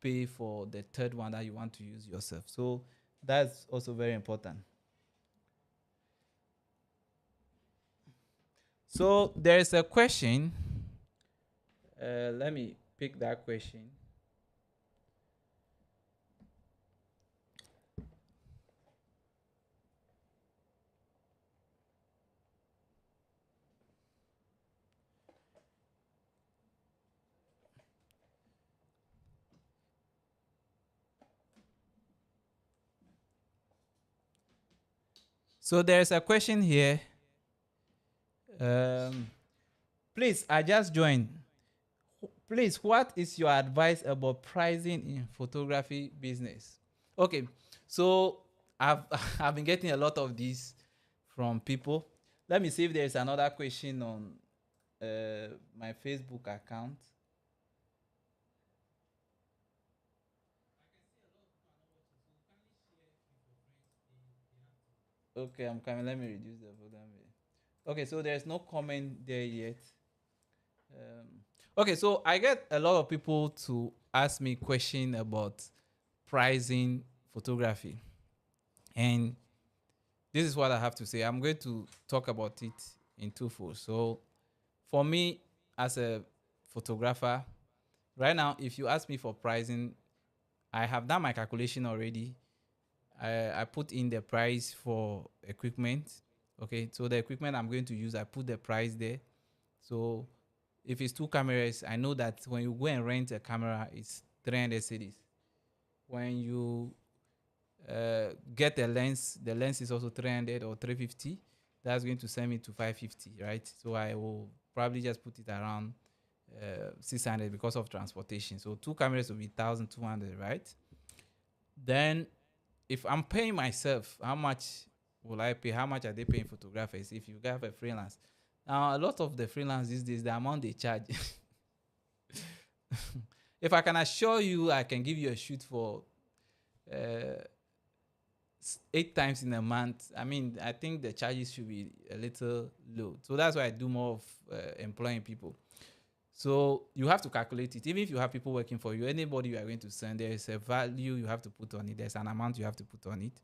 pay for the third one that you want to use yourself. So that's also very important. So there is a question. Let me pick that question. So there's a question here. Um, please, I just joined. Please, what is your advice about pricing in photography business? Okay, so I've I've been getting a lot of these from people. Let me see if there's another question on my Facebook account. Okay, I'm coming. Let me reduce the volume. Okay, so there's no comment there yet. Okay, so I get a lot of people to ask me question about pricing photography, and this is what I have to say. I'm going to talk about it in twofold. So, for me as a photographer, right now, if you ask me for pricing, I have done my calculation already. I put in the price for equipment. Okay, so the equipment I'm going to use, I put the price there. So if it's two cameras, I know that when you go and rent a camera, it's 300 cities. When you get a lens, the lens is also 300 or 350. That's going to send me to 550, right? So I will probably just put it around 600 because of transportation. So two cameras will be 1,200, right? Then if I'm paying myself, how much will I pay? How much are they paying photographers if you have a freelance? Now, a lot of the freelance these days, the amount they charge. If I can assure you, I can give you a shoot for uh, 8 times in a month. I mean, I think the charges should be a little low. So that's why I do more of employing people. So you have to calculate it. Even if you have people working for you, anybody you are going to send, there is a value you have to put on it. There's an amount you have to put on it.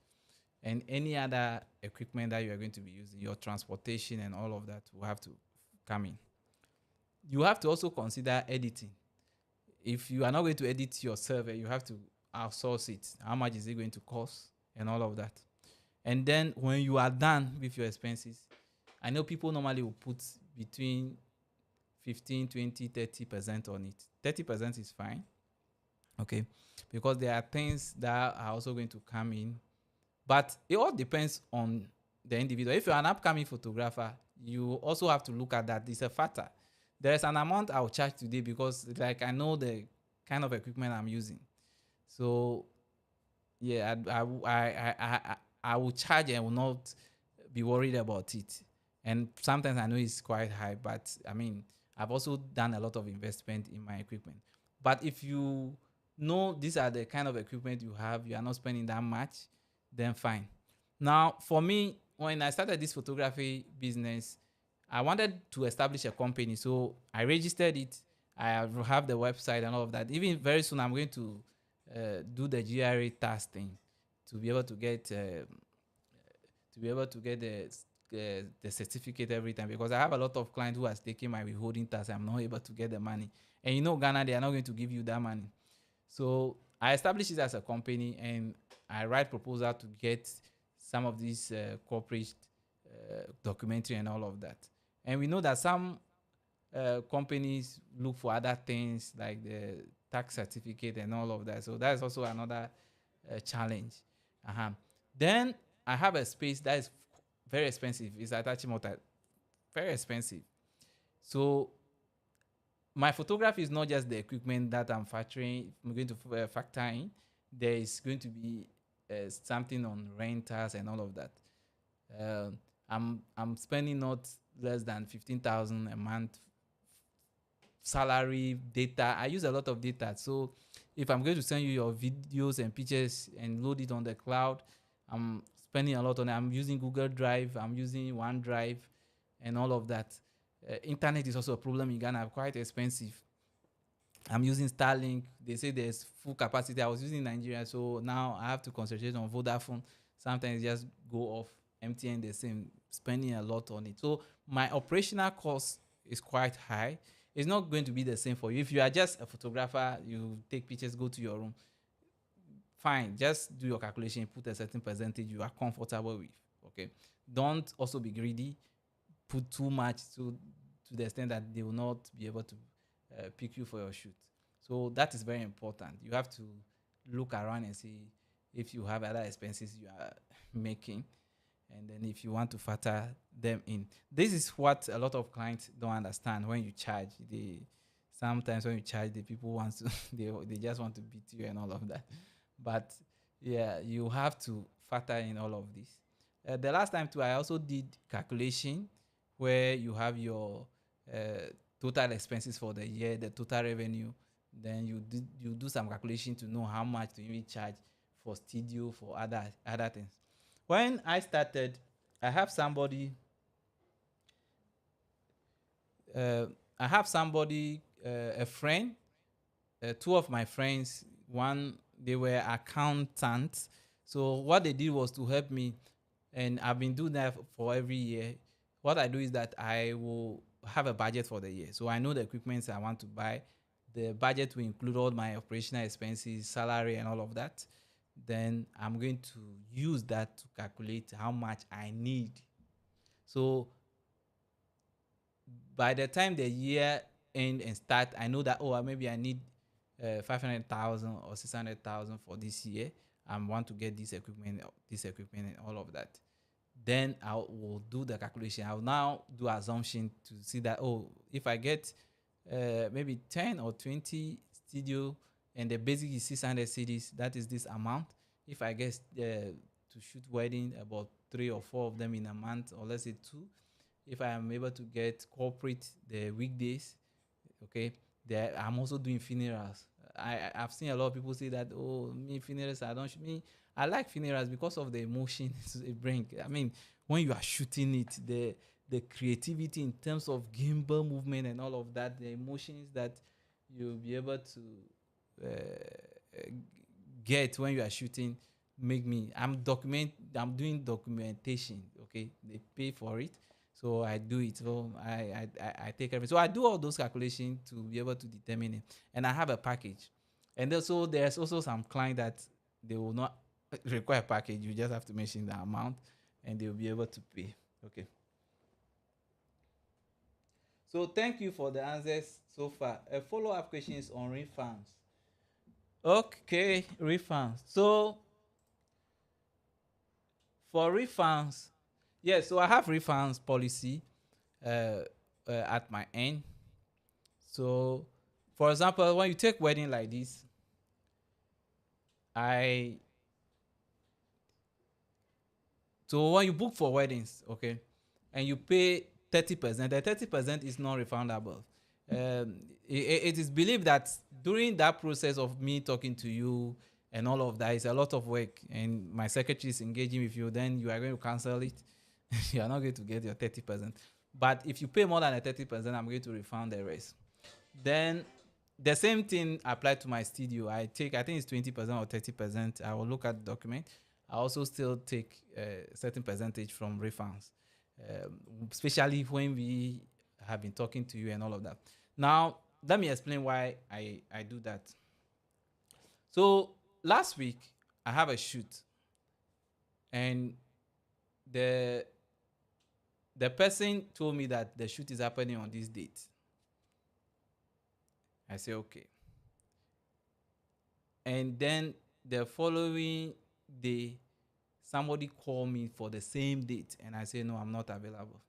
And any other equipment that you are going to be using, your transportation and all of that will have to come in. You have to also consider editing. If you are not going to edit your survey, you have to outsource it. How much is it going to cost and all of that? And then when you are done with your expenses, I know people normally will put between 15, 20, 30% on it. 30% is fine. Okay. Because there are things that are also going to come in. But it all depends on the individual. If you're an upcoming photographer, you also have to look at that. It's a factor. There is an amount I'll charge today because like I know the kind of equipment I'm using. So yeah, I will charge and will not be worried about it. And sometimes I know it's quite high, but I mean, I've also done a lot of investment in my equipment. But if you know these are the kind of equipment you have, you are not spending that much, then fine. Now, for me, when I started this photography business, I wanted to establish a company. So I registered it. I have the website and all of that. Even very soon, I'm going to do the GRA task thing to be able to get the certificate every time, because I have a lot of clients who has taken my withholding tax. I'm not able to get the money, and you know Ghana, they are not going to give you that money. So I established it as a company, and I write proposal to get some of these corporate documentary and all of that. And we know that some companies look for other things like the tax certificate and all of that. So that's also another challenge. Uh-huh. Then I have a space that is very expensive. It's at Achimota, very expensive. So my photography is not just the equipment that I'm going to factor in. There is going to be something on rentals and all of that. Uh, I'm spending not less than 15,000 a month salary, data. I use a lot of data. So if I'm going to send you your videos and pictures and load it on the cloud, I'm spending a lot on it. I'm using Google Drive, I'm using OneDrive and all of that. Internet is also a problem in Ghana, quite expensive. I'm using Starlink. They say there's full capacity. I was using Nigeria, so now I have to concentrate on Vodafone. Sometimes just go off MTN the same, spending a lot on it. So my operational cost is quite high. It's not going to be the same for you. If you are just a photographer, you take pictures, go to your room, fine. Just do your calculation, put a certain percentage you are comfortable with. Okay. Don't also be greedy. Put too much to the extent that they will not be able to pick you for your shoot. So that is very important. You have to look around and see if you have other expenses you are making, and then if you want to factor them in. This is what a lot of clients don't understand when you charge. They sometimes when you charge, the people want to they just want to beat you and all of that. But yeah, you have to factor in all of this. The last time too, I also did calculation where you have your total expenses for the year, the total revenue. Then you do some calculation to know how much to even charge for studio, for other things. When I started, I have somebody. Uh, I have somebody, a friend. Two of my friends. One, they were accountants. So what they did was to help me, and I've been doing that for every year. What I do is that I will have a budget for the year. So I know the equipments I want to buy. The budget will include all my operational expenses, salary, and all of that. Then I'm going to use that to calculate how much I need. So by the time the year end and start, I know that maybe I need 500,000 or 600,000 for this year. I want to get this equipment, and all of that. Then I will do the calculation. I will now do assumption to see that if I get maybe 10 or 20 studio and the basic is 600 CDs, that is this amount. If I get to shoot wedding about 3 or 4 of them in a month, or let's say 2, if I am able to get corporate the weekdays, okay, there I'm also doing funerals. I've seen a lot of people say that me funerals I don't me I like funerals because of the emotions it brings. I mean, when you are shooting it, the creativity in terms of gimbal movement and all of that, the emotions that you'll be able to get when you are shooting make me I'm doing documentation. Okay, they pay for it, so I do it. So I take everything. So I do all those calculations to be able to determine it, and I have a package. And also there's also some client that they will not require a package. You just have to mention the amount, and they will be able to pay. Okay. So thank you for the answers so far. A follow-up question is on refunds. Okay, refunds. So for refunds, yes, so I have refunds policy uh, at my end. So, for example, when you take wedding like this, I so when you book for weddings, okay, and you pay 30%, the 30% is non refundable. It is believed that during that process of me talking to you and all of that is a lot of work, and my secretary is engaging with you, then you are going to cancel it. You are not going to get your 30%. But if you pay more than the 30%, I'm going to refund the rest. Then the same thing applied to my studio. I think it's 20% or 30%. I will look at the document. I also still take a certain percentage from refunds, especially when we have been talking to you and all of that. Now, let me explain why I do that. So last week I have a shoot, and the the person told me that the shoot is happening on this date. I say okay. And then the following day, somebody called me for the same date, and I say no, I'm not available.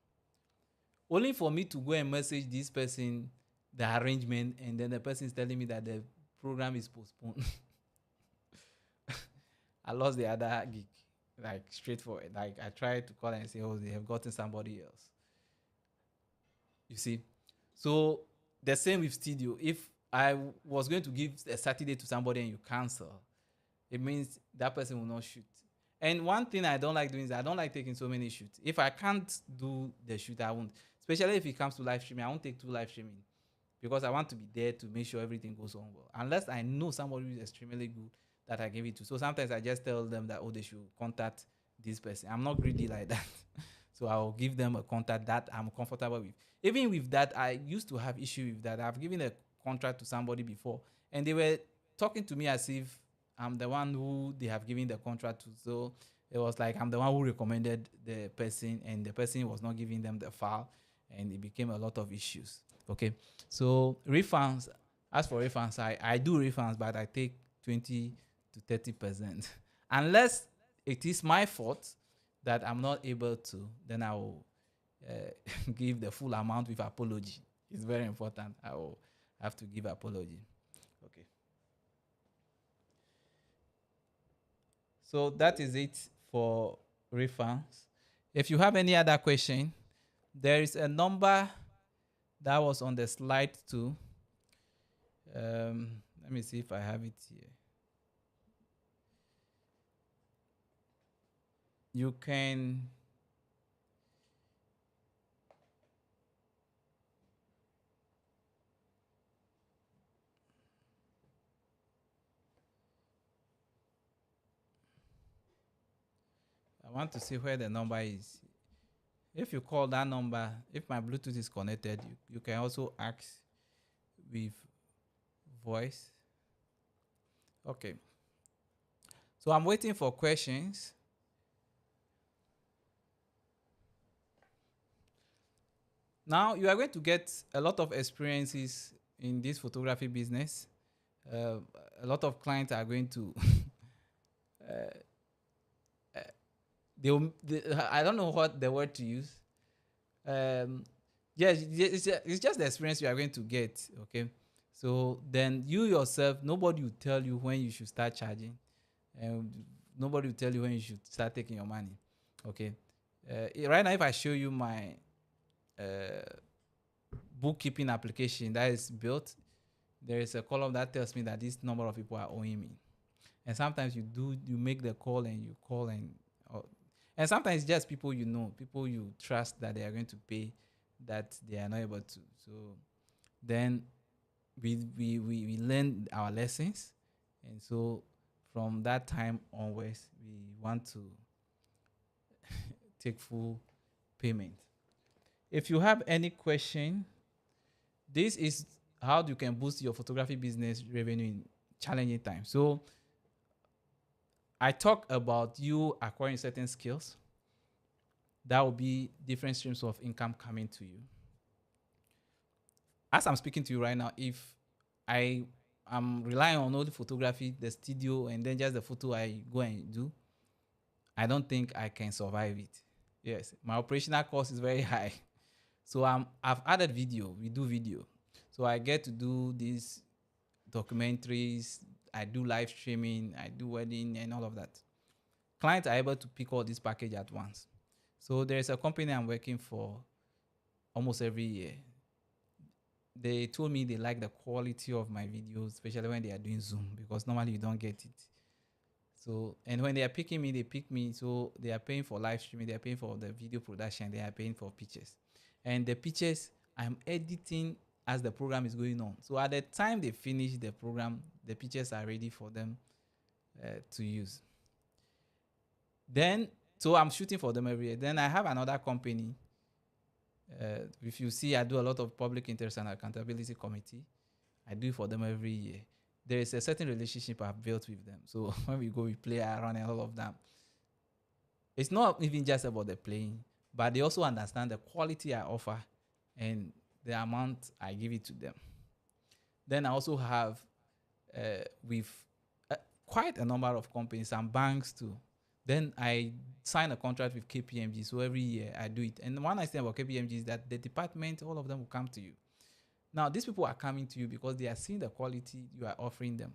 Only for me to go and message this person the arrangement, and then the person is telling me that the program is postponed. I lost the other gig, like straightforward. Like I tried to call and say, oh, they have gotten somebody else. You see, so the same with studio. If I was going to give a Saturday to somebody and you cancel, it means that person will not shoot. And one thing I don't like doing is I don't like taking so many shoots. If I can't do the shoot, I won't. Especially if it comes to live streaming, I won't take 2 live streaming. because I want to be there to make sure everything goes on well. Unless I know somebody who is extremely good that I give it to. So sometimes I just tell them that, oh, they should contact this person. I'm not greedy like that. So I'll give them a contact that I'm comfortable with. Even with that, I used to have issue with that. I've given a contract to somebody before, and they were talking to me as if I'm the one who they have given the contract to. So it was like I'm the one who recommended the person, and the person was not giving them the file, and it became a lot of issues. Okay, so refunds. As for refunds, I do refunds, but I take 20 to 30%, unless it is my fault that I'm not able to. Then I will uh, give the full amount with apology. It's very important. I will have to give apology. Okay. So that is it for refunds. If you have any other question, there is a number that was on the slide too. Let me see if I have it here. You can I want to see where the number is. If you call that number, if my Bluetooth is connected, you can also ask with voice. Okay. So I'm waiting for questions. Now you are going to get a lot of experiences in this photography business. Uh, a lot of clients are going to I don't know what the word to use. Yeah, it's just the experience you are going to get. Okay, so then you yourself, nobody will tell you when you should start charging, and nobody will tell you when you should start taking your money. Okay, right now if I show you my uh, bookkeeping application that is built, there is a column that tells me that this number of people are owing me, and sometimes you make the call and you call or, and sometimes just people you know, people you trust that they are going to pay, that they are not able to. So then we learn our lessons, and so from that time onwards we want to take full payment. If you have any question, this is how you can boost your photography business revenue in challenging times. So I talk about you acquiring certain skills. That will be different streams of income coming to you. As I'm speaking to you right now, if I am relying on only photography, the studio, and then just the photo I go and do, I don't think I can survive it. Yes, my operational cost is very high. So I've added video. We do video. So I get to do these documentaries. I do live streaming. I do wedding and all of that. Clients are able to pick all this package at once. So there is a company I'm working for almost every year. They told me they like the quality of my videos, especially when they are doing Zoom, because normally you don't get it. So, and when they are picking me, they pick me. So they are paying for live streaming, they are paying for the video production, they are paying for pictures. And the pictures I'm editing as the program is going on. So at the time they finish the program, the pictures are ready for them to use. Then, so I'm shooting for them every year. Then I have another company. If you see, I do a lot of public interest and accountability committee. I do it for them every year. There is a certain relationship I've built with them. So when we go, we play around and all of that. It's not even just about the playing, but they also understand the quality I offer and the amount I give it to them. Then I also have with quite a number of companies and banks too. Then I sign a contract with KPMG. So every year I do it. And one nice thing about KPMG is that the department, all of them will come to you. Now, these people are coming to you because they are seeing the quality you are offering them.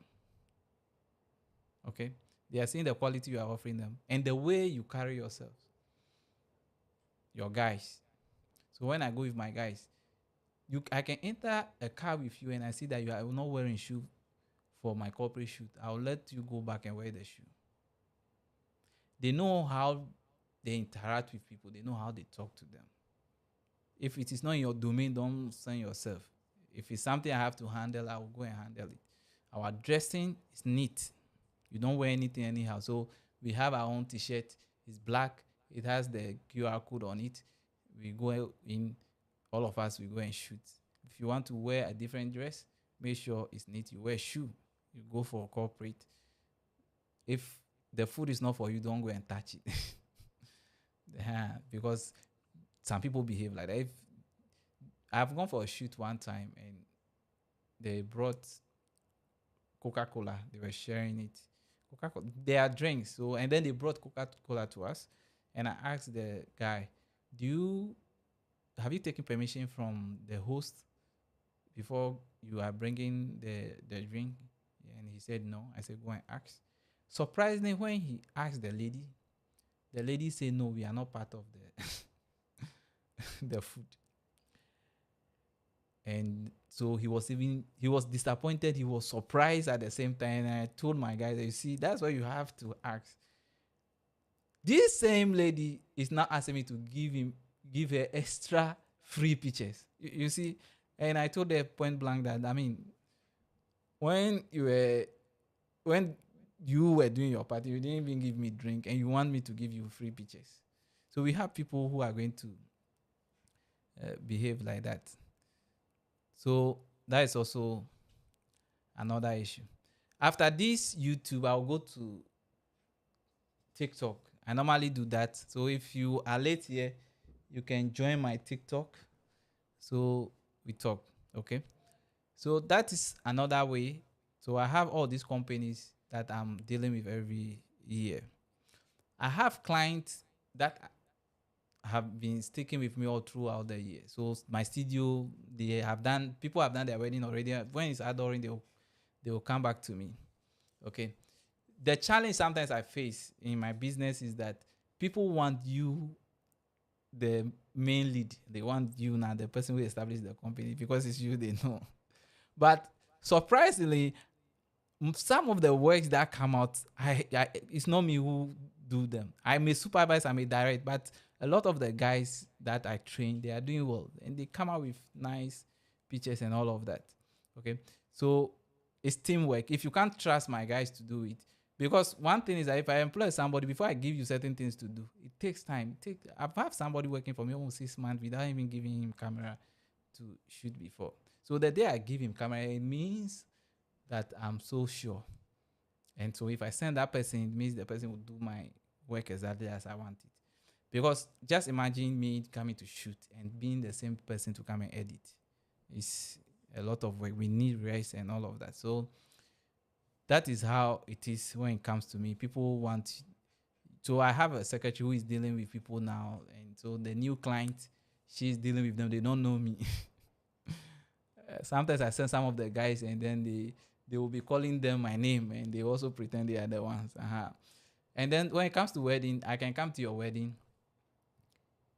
Okay? They are seeing the quality you are offering them and the way you carry yourself. Your guys. So when I go with my guys, I can enter a car with you and I see that you are not wearing shoe for my corporate shoot. I'll let you go back and wear the shoe. They know how they interact with people. They know how they talk to them. If it is not in your domain, don't send yourself. If it's something I have to handle, I will go and handle it. Our dressing is neat. You don't wear anything anyhow. So we have our own t-shirt. It's black. It has the QR code on it. We go in, all of us, we go and shoot. If you want to wear a different dress, make sure it's neat. You wear shoe. You go for corporate. If the food is not for you, don't go and touch it. Because some people behave like that. If I've gone for a shoot one time and they brought Coca-Cola, they were sharing it. Coca-Cola, they are drinks. So and then they brought Coca-Cola to us, and I asked the guy, "Do you have you taken permission from the host before you are bringing the drink?" And he said no. I said, "Go and ask." Surprisingly, when he asked the lady said, "No, we are not part of the the food." And so he was disappointed, he was surprised at the same time. And I told my guys, you see, that's why you have to ask. This same lady is now asking me to give her extra free pictures. You see, and I told her point blank that, I mean, when you were when you were doing your party, you didn't even give me drink, and you want me to give you free pictures. So we have people who are going to behave like that. So that is also another issue. After this YouTube, I'll go to TikTok. I normally do that. So if you are late here, you can join my TikTok. So we talk. Okay. So that is another way. So I have all these companies that I'm dealing with every year. I have clients that have been sticking with me all throughout the year. So my studio, people have done their wedding already. When it's adoring, they will come back to me. Okay. The challenge sometimes I face in my business is that people want you, the main lead. They want you now, the person who established the company, because it's you they know. But surprisingly, some of the works that come out, it's not me who do them. I may supervise, I may direct, but a lot of the guys that I train, they are doing well, and they come out with nice pictures and all of that. Okay, so it's teamwork. If you can't trust my guys to do it, because one thing is that if I employ somebody, before I give you certain things to do, it takes time. I've had somebody working for me almost 6 months without even giving him camera to shoot before. So the day I give him camera, it means that I'm so sure. And so if I send that person, it means the person will do my work exactly as I want it. Because just imagine me coming to shoot and being the same person to come and edit. It's a lot of work. We need rest and all of that. So that is how it is when it comes to me. People want. So I have a secretary who is dealing with people now, and so the new client, she's dealing with them. They don't know me. Sometimes I send some of the guys, and then they will be calling them my name, and they also pretend they are the ones. And then when it comes to wedding, I can come to your wedding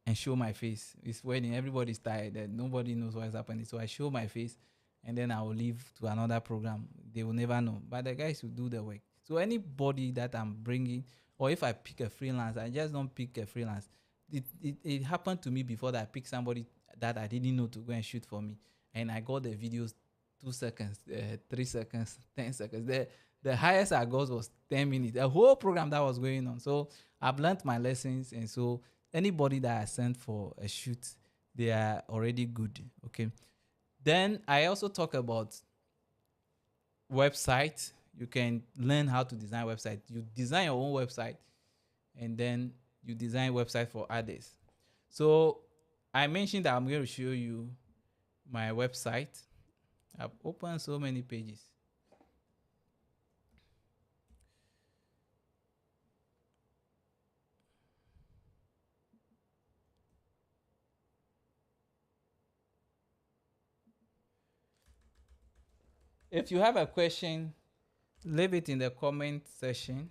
and show my face. It's wedding, everybody's tired, and nobody knows what's happening. So I show my face, and then I will leave to another program. They will never know. But the guys will do the work. So anybody that I'm bringing, or if I pick a freelance, I just don't pick a freelance. It happened to me before that I picked somebody that I didn't know to go and shoot for me, and I got the videos 2 seconds, 3 seconds, 10 seconds. The highest I got was 10 minutes. The whole program that was going on. So I've learned my lessons, and so anybody that I sent for a shoot, they are already good. Okay. Then I also talk about website. You can learn how to design website. You design your own website, and then you design website for others. So I mentioned that I'm going to show you my website. I've opened so many pages. If you have a question, leave it in the comment section.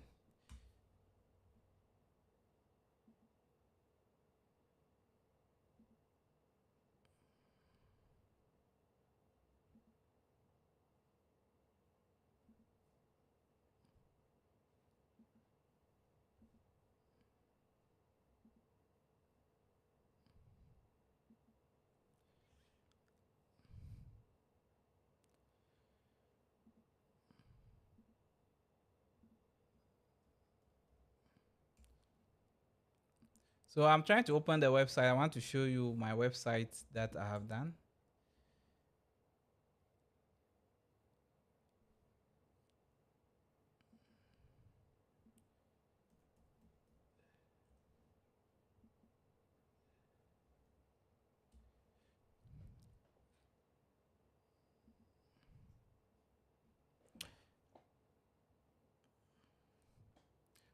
So I'm trying to open the website. I want to show you my website that I have done.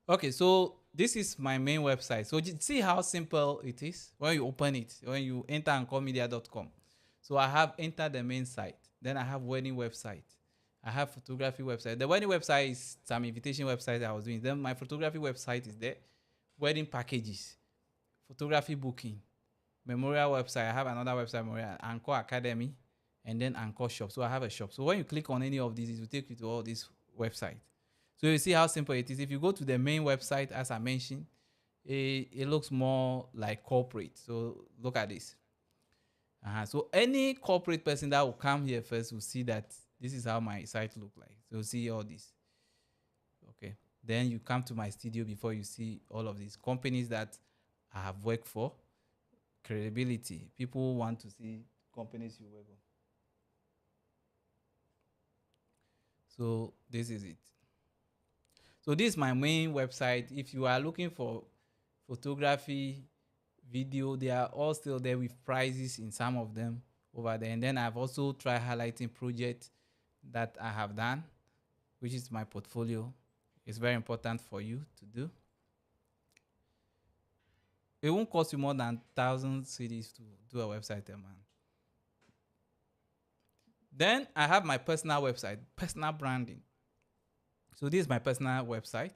Okay, so this is my main website. So see how simple it is when you open it, when you enter anchormedia.com. So I have entered the main site. Then I have wedding website. I have photography website. The wedding website is some invitation website I was doing. Then my photography website is there. Wedding packages, photography booking, memorial website. I have another website, Memorial Anchor Academy, and then Anchor Shop. So I have a shop. So when you click on any of these, it will take you to all these websites. So you see how simple it is. If you go to the main website, as I mentioned, it looks more like corporate. So look at this. So any corporate person that will come here first will see that this is how my site look like. So see all this. Okay. Then you come to my studio before you see all of these companies that I have worked for. Credibility. People want to see companies you work on. So this is it. So this is my main website. If you are looking for photography, video, they are all still there with prices in some of them over there. And then I've also tried highlighting projects that I have done, which is my portfolio. It's very important for you to do. It won't cost you more than 1,000 cedis to do a website a month. Then I have my personal website, personal branding. So this is my personal website.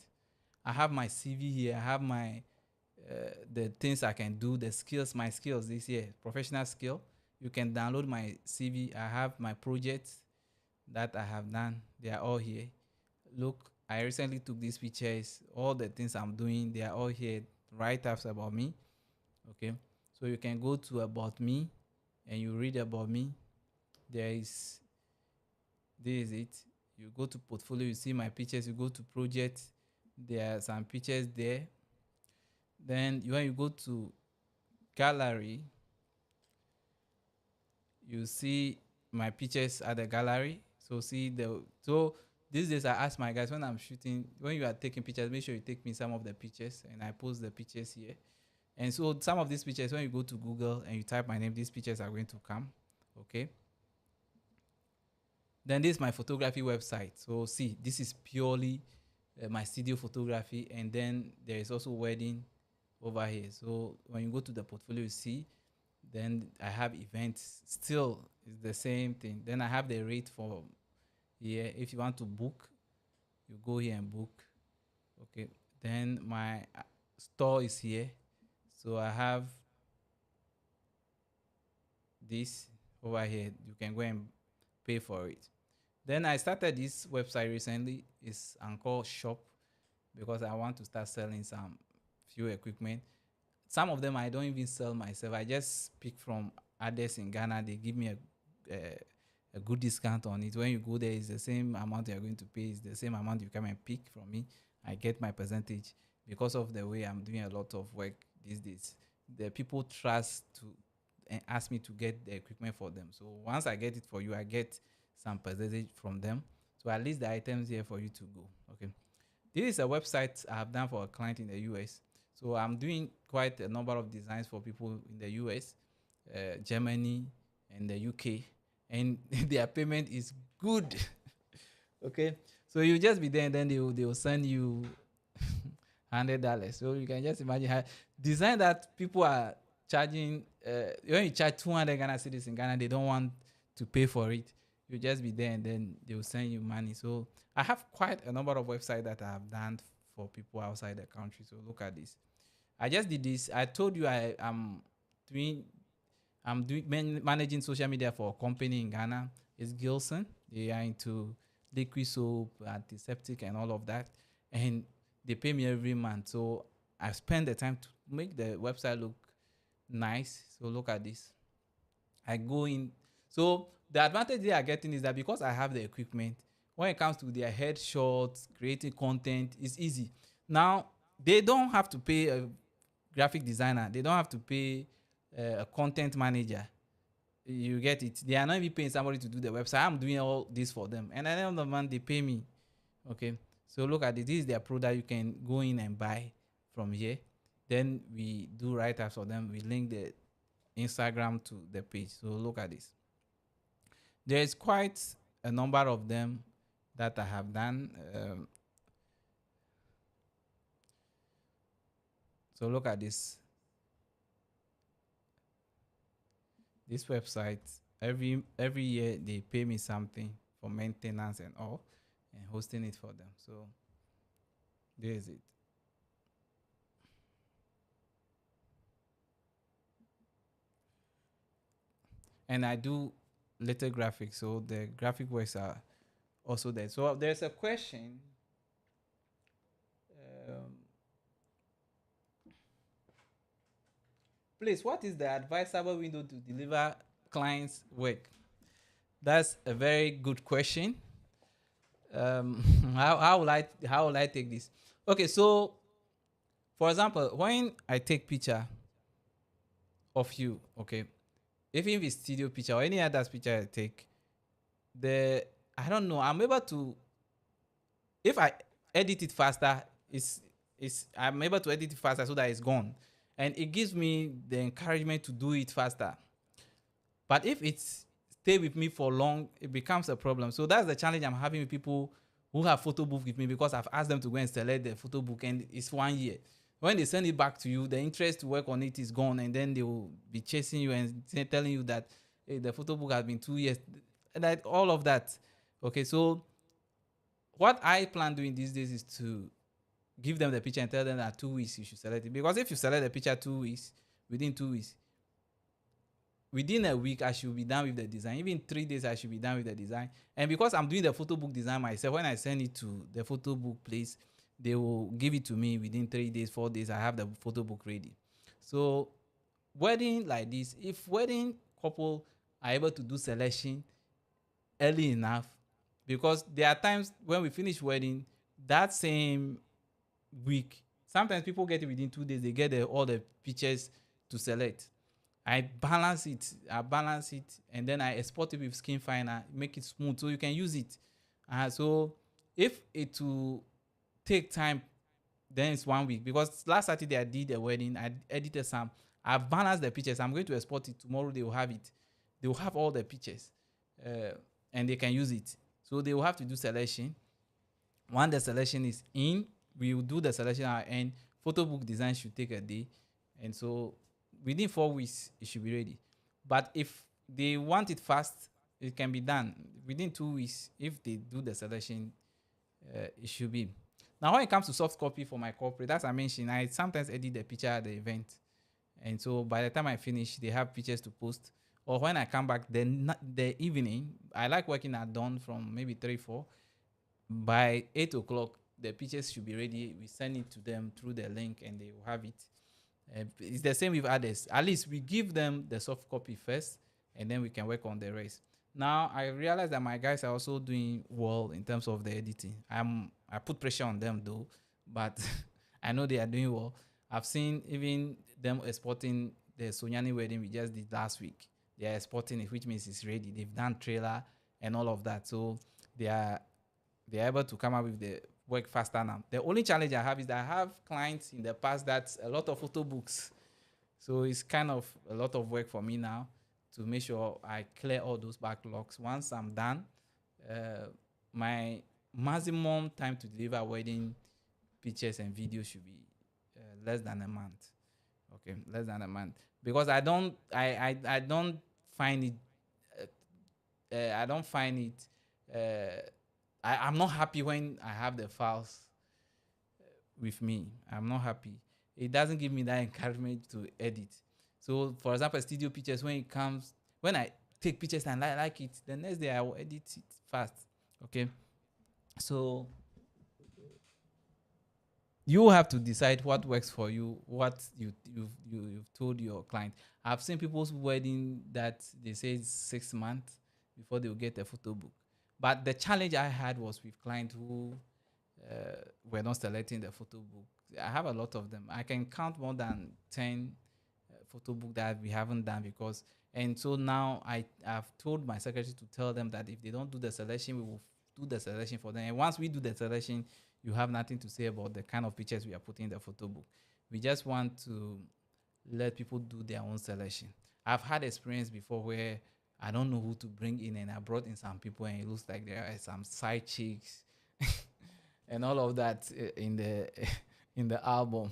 I have my CV here. I have my the things I can do, the skills, my skills this year, professional skill. You can download my CV. I have my projects that I have done. They are all here. Look, I recently took these pictures. All the things I'm doing, they are all here. Write-ups about me. Okay. So you can go to about me and you read about me. There is, this is it. You go to portfolio, you see my pictures. You go to project, there are some pictures there. Then when you go to gallery, you see my pictures at the gallery. So these days I ask my guys when I'm shooting, when you are taking pictures, make sure you take me some of the pictures, and I post the pictures here. And so some of these pictures, when you go to Google and you type my name, these pictures are going to come. Okay. Then this is my photography website. So see, this is purely my studio photography, and then there is also wedding over here. So when you go to the portfolio, you see, then I have events. Still, it's the same thing. Then I have the rate for here. If you want to book, you go here and book. Okay. Then my store is here. So I have this over here. You can go and pay for it. Then I started this website recently. It's Anchor Shop because I want to start selling some few equipment. Some of them I don't even sell myself. I just pick from others in Ghana. They give me a good discount on it. When you go there, it's the same amount you're going to pay. It's the same amount you come and pick from me. I get my percentage because of the way I'm doing a lot of work these days. The people trust to and ask me to get the equipment for them. So once I get it for you, I get some percentage from them. So at least the items here for you to go. Okay. This is a website I have done for a client in the US. So I'm doing quite a number of designs for people in the US, Germany, and the UK. And their payment is good. Okay. So you just be there and then they will send you $100. So you can just imagine how design that people are charging. When you charge 200 Ghana cedis in Ghana, they don't want to pay for it. You just be there and then they will send you money. So I have quite a number of websites that I have done for people outside the country. So look at this. I just did this. I told you I'm doing managing social media for a company in Ghana. It's Gilson. They are into liquid soap, antiseptic, and all of that. And they pay me every month. So I spend the time to make the website look nice. So look at this. I go in. So the advantage they are getting is that because I have the equipment, when it comes to their headshots, creating content, it's easy. Now, they don't have to pay a graphic designer. They don't have to pay a content manager. You get it. They are not even paying somebody to do the website. I'm doing all this for them, and at the end of the month they pay me. Okay, so look at it. This is their product. You can go in and buy from here. Then we do write-ups for them. We link the Instagram to the page. So look at this. There is quite a number of them that I have done. So look at this. This website, every year they pay me something for maintenance and all, and hosting it for them. So there is it. And I do little graphics, so the graphic works are also there. So there's a question. Um, Please, what is the advisable window to deliver clients' work? That's a very good question. How will I take this? Okay, so for example, when I take picture of you, okay, even if it's studio picture or any other picture I take, the I don't know, I'm able to, if I edit it faster, it's I'm able to edit it faster so that it's gone, and it gives me the encouragement to do it faster. But if it's stay with me for long, it becomes a problem. So that's the challenge I'm having with people who have photo book with me, because I've asked them to go and select the photo book and it's 1 year. When they send it back to you, the interest to work on it is gone, and then they will be chasing you and telling you that, hey, the photo book has been 2 years, and that all of that. Okay, so what I plan doing these days is to give them the picture and tell them that 2 weeks you should select it. Because if you select the picture 2 weeks, within 2 weeks, within a week I should be done with the design. Even 3 days I should be done with the design. And because I'm doing the photo book design myself, when I send it to the photo book place, they will give it to me within 3 days, 4 days. I have the photo book ready. So wedding like this, if wedding couple are able to do selection early enough, because there are times when we finish wedding that same week, sometimes people get it within 2 days, they get all the pictures to select. I balance it, and then I export it with Skin Finder, make it smooth so you can use it. So if it will take time, then it's 1 week. Because last Saturday I did a wedding, I edited some, I balanced the pictures. I'm going to export it tomorrow. They will have it. They will have all the pictures, and they can use it. So they will have to do selection. When the selection is in, we will do the selection at our end. Photo book design should take a day, and so within 4 weeks it should be ready. But if they want it fast, it can be done within 2 weeks. If they do the selection, it should be. Now when it comes to soft copy for my corporate, as I mentioned, I sometimes edit the picture at the event, and so by the time I finish, they have pictures to post. Or when I come back the evening, I like working at dawn from maybe 3 4. By 8 o'clock the pictures should be ready. We send it to them through the link and they will have it. It's the same with others. At least we give them the soft copy first, and then we can work on the rest. Now I realize that my guys are also doing well in terms of the editing. I put pressure on them though, but I know they are doing well. I've seen even them exporting the Sonyani wedding we just did last week. They are exporting it, which means it's ready. They've done trailer and all of that. So they are able to come up with the work faster now. The only challenge I have is that I have clients in the past that's a lot of photo books. So it's kind of a lot of work for me now to make sure I clear all those backlogs. Once I'm done, my maximum time to deliver wedding pictures and videos should be less than a month. Okay, less than a month. Because I don't find it I don't find it I'm not happy when I have the files with me. I'm not happy. It doesn't give me that encouragement to edit. So, for example, studio pictures, when I take pictures and I like it, the next day I will edit it fast. Okay. So, you have to decide what works for you, what you've told your client. I've seen people's wedding that they say it's 6 months before they will get a photo book. But the challenge I had was with clients who were not selecting the photo book I have a lot of them. I can count more than 10 photo book that we haven't done because, and so now I have told my secretary to tell them that if they don't do the selection, we will do the selection for them. And once we do the selection, you have nothing to say about the kind of pictures we are putting in the photo book. We just want to let people do their own selection. I've had experience before where I don't know who to bring in, and I brought in some people, and it looks like there are some side chicks and all of that in the in the album,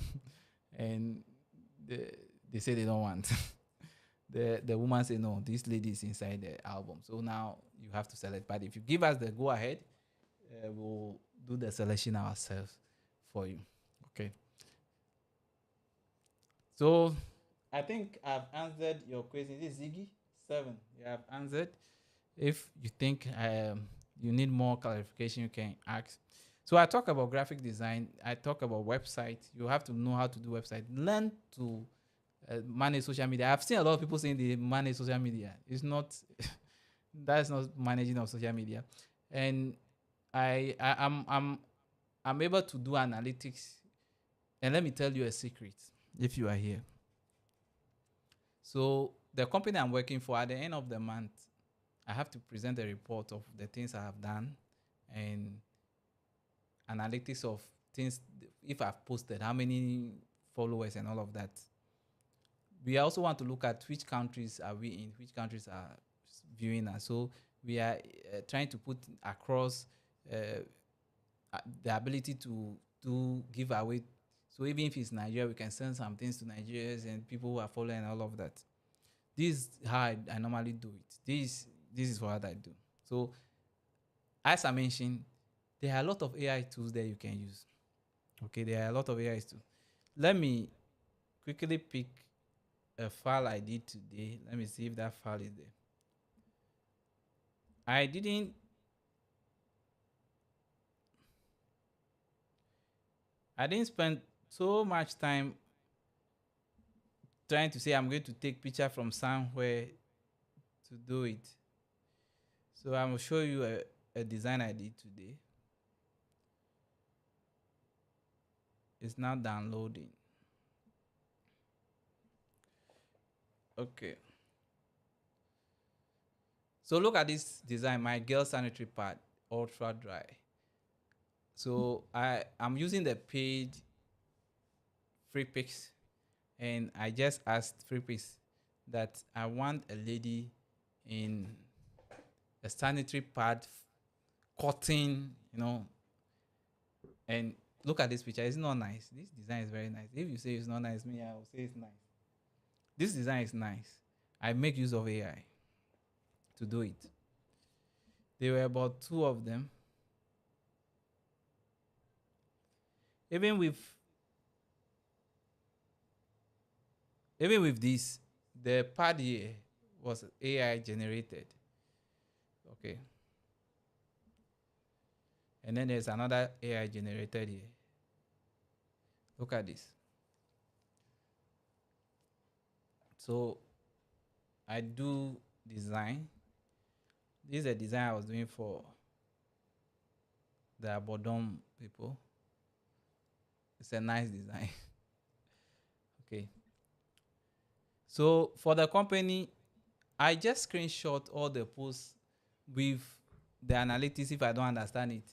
and the, they say they don't want. The woman say no, this lady is inside the album, so now you have to select. But if you give us the go ahead, we'll do the selection ourselves for you. Okay. So I think I've answered your question. Is it Ziggy? 7. You have answered. If you think you need more clarification, you can ask. So I talk about graphic design. I talk about website. You have to know how to do website. Learn to manage social media. I've seen a lot of people saying they manage social media. It's not. That's not managing of social media. And I'm able to do analytics. And let me tell you a secret. If you are here, so the company I'm working for, at the end of the month, I have to present a report of the things I have done and analytics of things, if I've posted, how many followers and all of that. We also want to look at which countries are we in, which countries are viewing us. So we are trying to put across the ability to do giveaway. So even if it's Nigeria, we can send some things to Nigerians and people who are following and all of that. This is how I normally do it. This is what I do. So as I mentioned, there are a lot of AI tools that you can use. Okay, there are a lot of AI tools. Let me quickly pick a file I did today. Let me see if that file is there. I didn't spend so much time trying to say I'm going to take picture from somewhere to do it. So I'm going to show you a design I did today. It's now downloading. Okay. So look at this design, my girl sanitary pad, ultra dry. So I'm using the paid FreePix, and I just asked FreePix that I want a lady in a sanitary pad, cotton, and look at this picture. It's not nice. This design is very nice. If you say it's not nice, me, I will say it's nice. This design is nice. I make use of AI to do it. There were about 2 of them. Even with this, the pad here was AI generated. Okay. And then there's another AI generated here. Look at this. So I do design. This is a design I was doing for the Abodom people. It's a nice design. Okay. So for the company, I just screenshot all the posts with the analytics. If I don't understand it,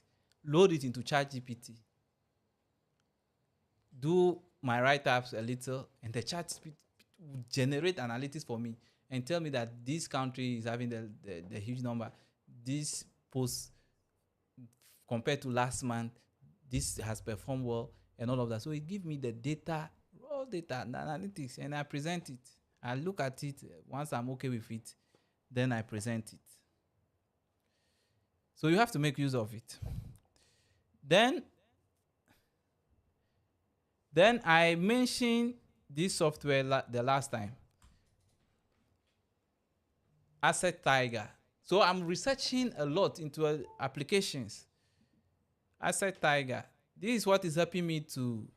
load it into ChatGPT. Do my write-ups a little, and the ChatGPT will generate analytics for me and tell me that this country is having the huge number. This post compared to last month, this has performed well and all of that. So it gives me the data, raw data, the analytics, and I present it. I look at it. Once I'm okay with it, then I present it. So you have to make use of it. Then I mentioned this software the last time, Asset Tiger. So I'm researching a lot into applications. Asset Tiger. This is what is helping me to.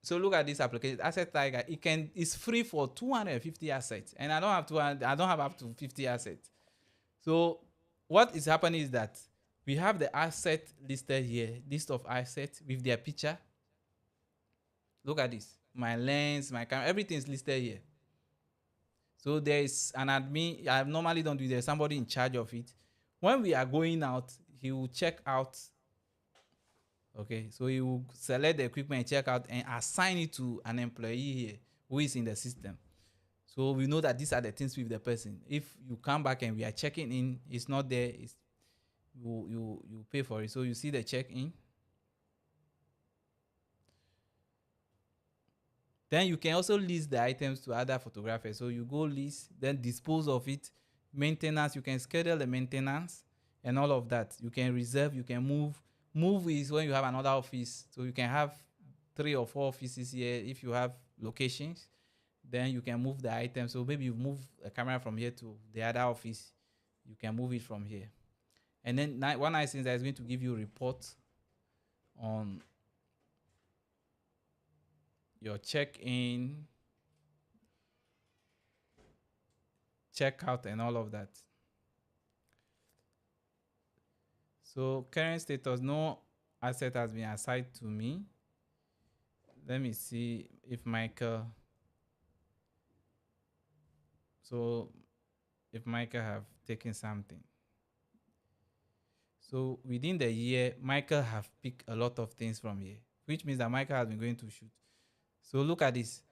So look at this application, Asset Tiger. It's free for 250 assets, and I don't have up to 50 assets. So what is happening is that We have the asset listed here, list of assets with their picture. Look at this. My lens, my camera, everything is listed here. So there is an admin. I normally don't do. There's somebody in charge of it. When we are going out, he will check out. Okay, so he will select the equipment, check out, and assign it to an employee here who is in the system. So we know that these are the things with the person. If you come back and we are checking in, it's not there. It's you pay for it. So you see the check in. Then you can also lease the items to other photographers. So you go lease, then dispose of it. Maintenance, you can schedule the maintenance and all of that. You can reserve, you can move. Move is when you have another office. So you can have 3 or 4 offices here if you have locations. Then you can move the items. So maybe you move a camera from here to the other office. You can move it from here. And then one nice thing that is going to give you a report on your check-in, check-out, and all of that. So current status, no asset has been assigned to me. Let me see if Michael. So if Michael have taken something. So within the year, Michael have picked a lot of things from here, which means that Michael has been going to shoot. So look at this.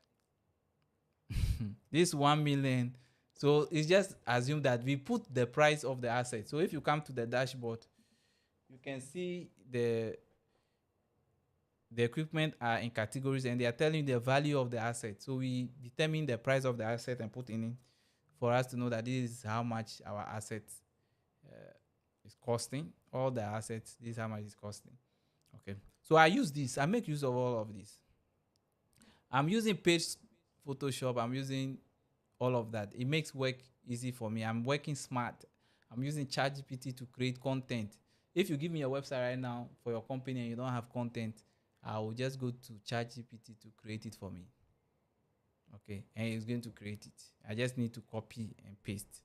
This 1 million. So it's just assume that we put the price of the asset. So if you come to the dashboard, you can see the equipment are in categories and they are telling you the value of the asset. So we determine the price of the asset and put in it for us to know that this is how much our asset is costing. All the assets, this is how much it's costing. Okay. So I use this. I make use of all of this. I'm using Page Photoshop. I'm using all of that. It makes work easy for me. I'm working smart. I'm using ChatGPT to create content. If you give me a website right now for your company and you don't have content, I will just go to ChatGPT to create it for me. Okay, and it's going to create it. I just need to copy and paste.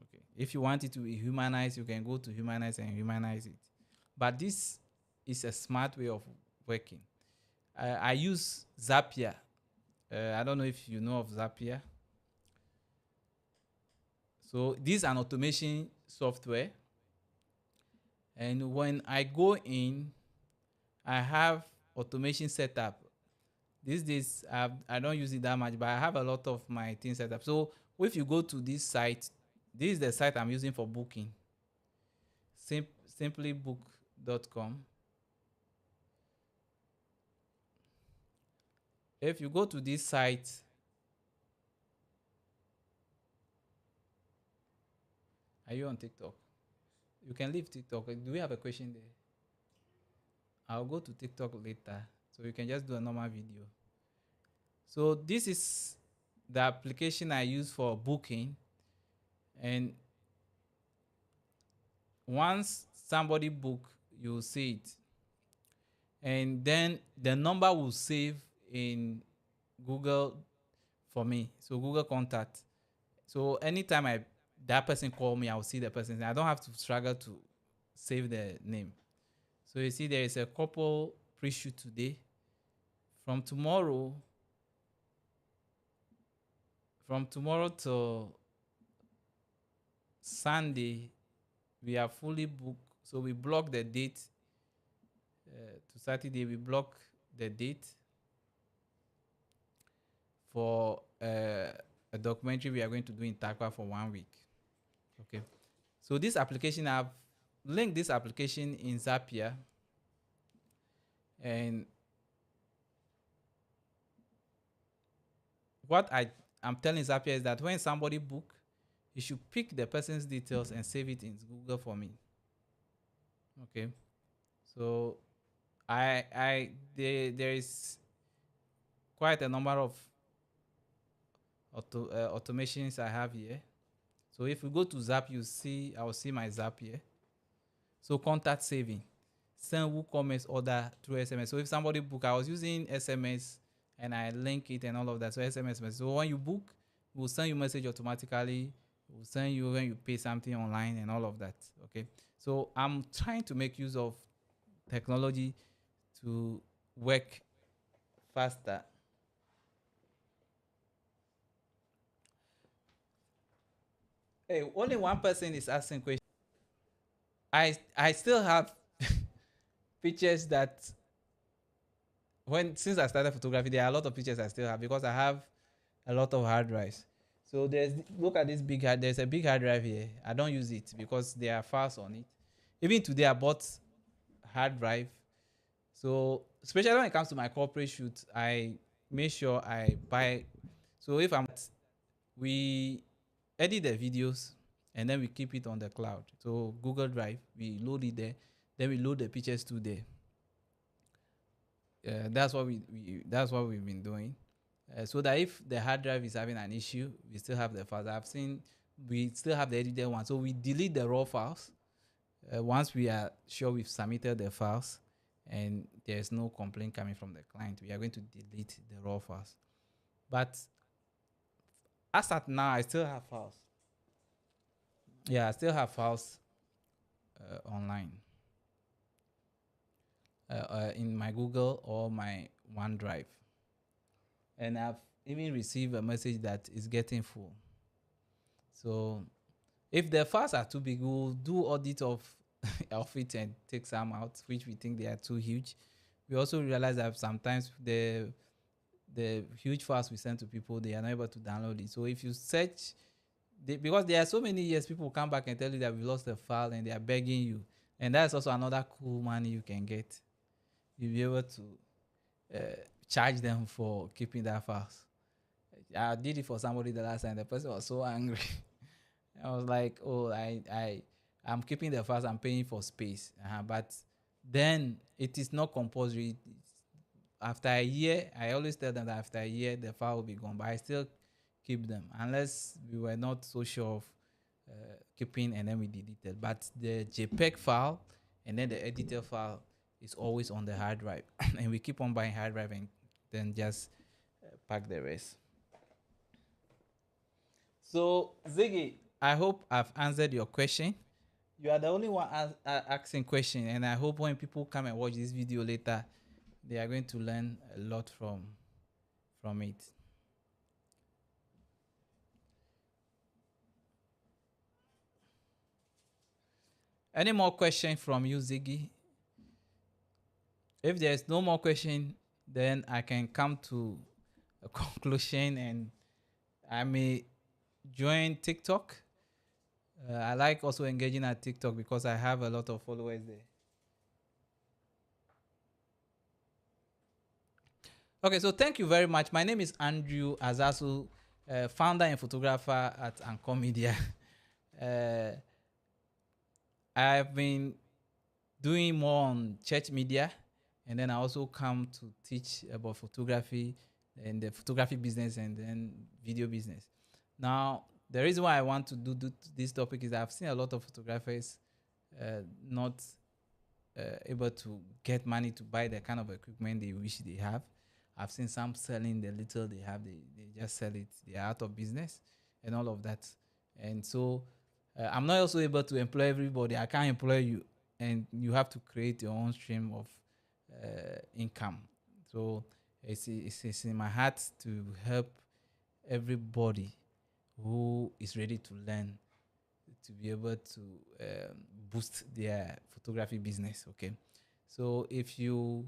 Okay, if you want it to be humanized, you can go to humanize and humanize it. But this is a smart way of working. I use Zapier. I don't know if you know of Zapier. So this is an automation software. And when I go in, I have automation setup. These days, I don't use it that much, but I have a lot of my things set up. So if you go to this site, this is the site I'm using for booking. Simplybook.com. If you go to this site, are you on TikTok? You can leave TikTok. Do we have a question there? I'll go to TikTok later. So you can just do a normal video. So this is the application I use for booking. And once somebody book, you'll see it. And then the number will save in Google for me. So Google Contact. So anytime that person call me, I'll see the person. I don't have to struggle to save the name. So you see there is a couple pre-shoot today. From tomorrow to Sunday, we are fully booked. So we block the date. To Saturday, we block the date for a documentary we are going to do in Takwa for 1 week. Okay. So this application, I've linked this application in Zapier. And what I'm telling Zapier is that when somebody book, you should pick the person's details and save it in Google for me. Okay. So there is quite a number of automations I have here. So if we go to Zap, I will see my Zap here. So contact saving, send WooCommerce order through SMS. So if somebody book, I was using SMS and I link it and all of that. So SMS message. So when you book, we'll send you message automatically. We'll send you when you pay something online and all of that. Okay. So I'm trying to make use of technology to work faster. Hey, only one person is asking questions. I still have pictures that when since I started photography, there are a lot of pictures I still have because I have a lot of hard drives. So look at this big hard. There's a big hard drive here. I don't use it because there are files on it. Even today, I bought hard drive. So especially when it comes to my corporate shoot, I make sure I buy. So if I'm we edit the videos and then we keep it on the cloud. So Google Drive, we load it there. Then we load the pictures to there. That's what that's what we've been doing. So that if the hard drive is having an issue, we still have the files. I've seen we still have the edited one. So we delete the raw files once we are sure we've submitted the files and there's no complaint coming from the client. We are going to delete the raw files. But as at now, I still have files. Yeah, I still have files online in my Google or my OneDrive. And I've even received a message that it's getting full. So if the files are too big, we'll do audit of it and take some out, which we think they are too huge. We also realize that sometimes the huge files we send to people, they are not able to download it. So if you search, because there are so many years, people come back and tell you that we lost the file and they are begging you. And that's also another cool money you can get. You'll be able to charge them for keeping that files. I did it for somebody the last time. The person was so angry. I was like, oh, I'm keeping the files. I'm paying for space. But then it is not compulsory. After a year, I always tell them that after a year, the file will be gone. But I still keep them unless we were not so sure of keeping and then we deleted. But the JPEG file and then the edited file is always on the hard drive. And we keep on buying hard drive and then just pack the rest. So, Ziggy, I hope I've answered your question. You are the only one asking question, and I hope when people come and watch this video later, they are going to learn a lot from it. Any more question from you, Ziggy? If there's no more question, then I can come to a conclusion and I may join TikTok. I like also engaging at TikTok because I have a lot of followers there. Okay, so thank you very much. My name is Andrew Azasu, founder and photographer at Anchor Media. I've been doing more on church media, and then I also come to teach about photography and the photography business and then video business. Now, the reason why I want to do this topic is I've seen a lot of photographers not able to get money to buy the kind of equipment they wish they have. I've seen some selling the little they have, they just sell it, they are out of business and all of that. And so I'm not also able to employ everybody. I can't employ you, and you have to create your own stream of income. So it's in my heart to help everybody who is ready to learn to be able to boost their photography business. Okay, so if you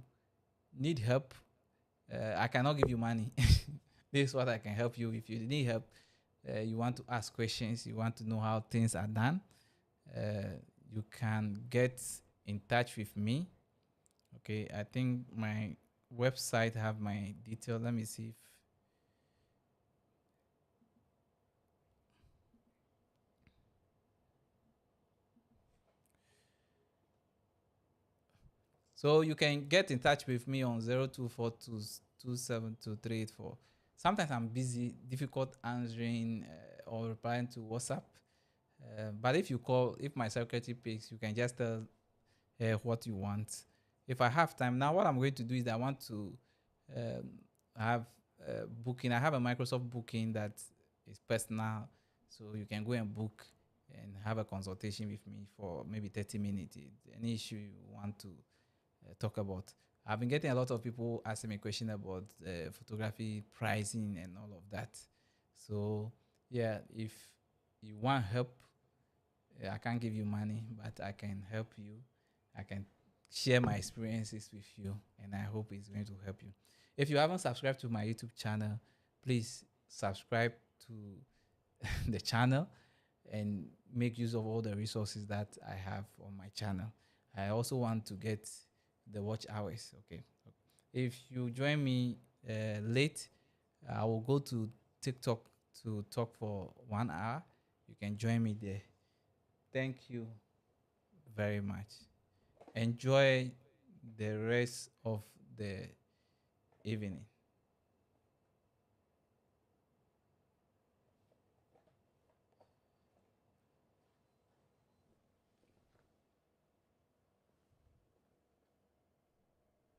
need help, I cannot give you money. This is what I can help you. If you need help, you want to ask questions, you want to know how things are done, you can get in touch with me. Okay, I think my website have my detail. Let me see if so you can get in touch with me on 0242272384. Sometimes I'm busy, difficult answering or replying to WhatsApp. But if you call, if my secretary picks, you can just tell what you want. If I have time now, what I'm going to do is I want to um, have booking. I have a Microsoft booking that is personal, so you can go and book and have a consultation with me for maybe 30 minutes. Any issue you want to talk about. I've been getting a lot of people asking me question about photography pricing and all of that. So yeah, if you want help, I can't give you money, but I can help you. I can share my experiences with you, and I hope it's going to help you. If you haven't subscribed to my YouTube channel, please subscribe to the channel and make use of all the resources that I have on my channel. I also want to get the watch hours. Okay. If you join me late, I will go to TikTok to talk for 1 hour. You can join me there. Thank you very much. Enjoy the rest of the evening.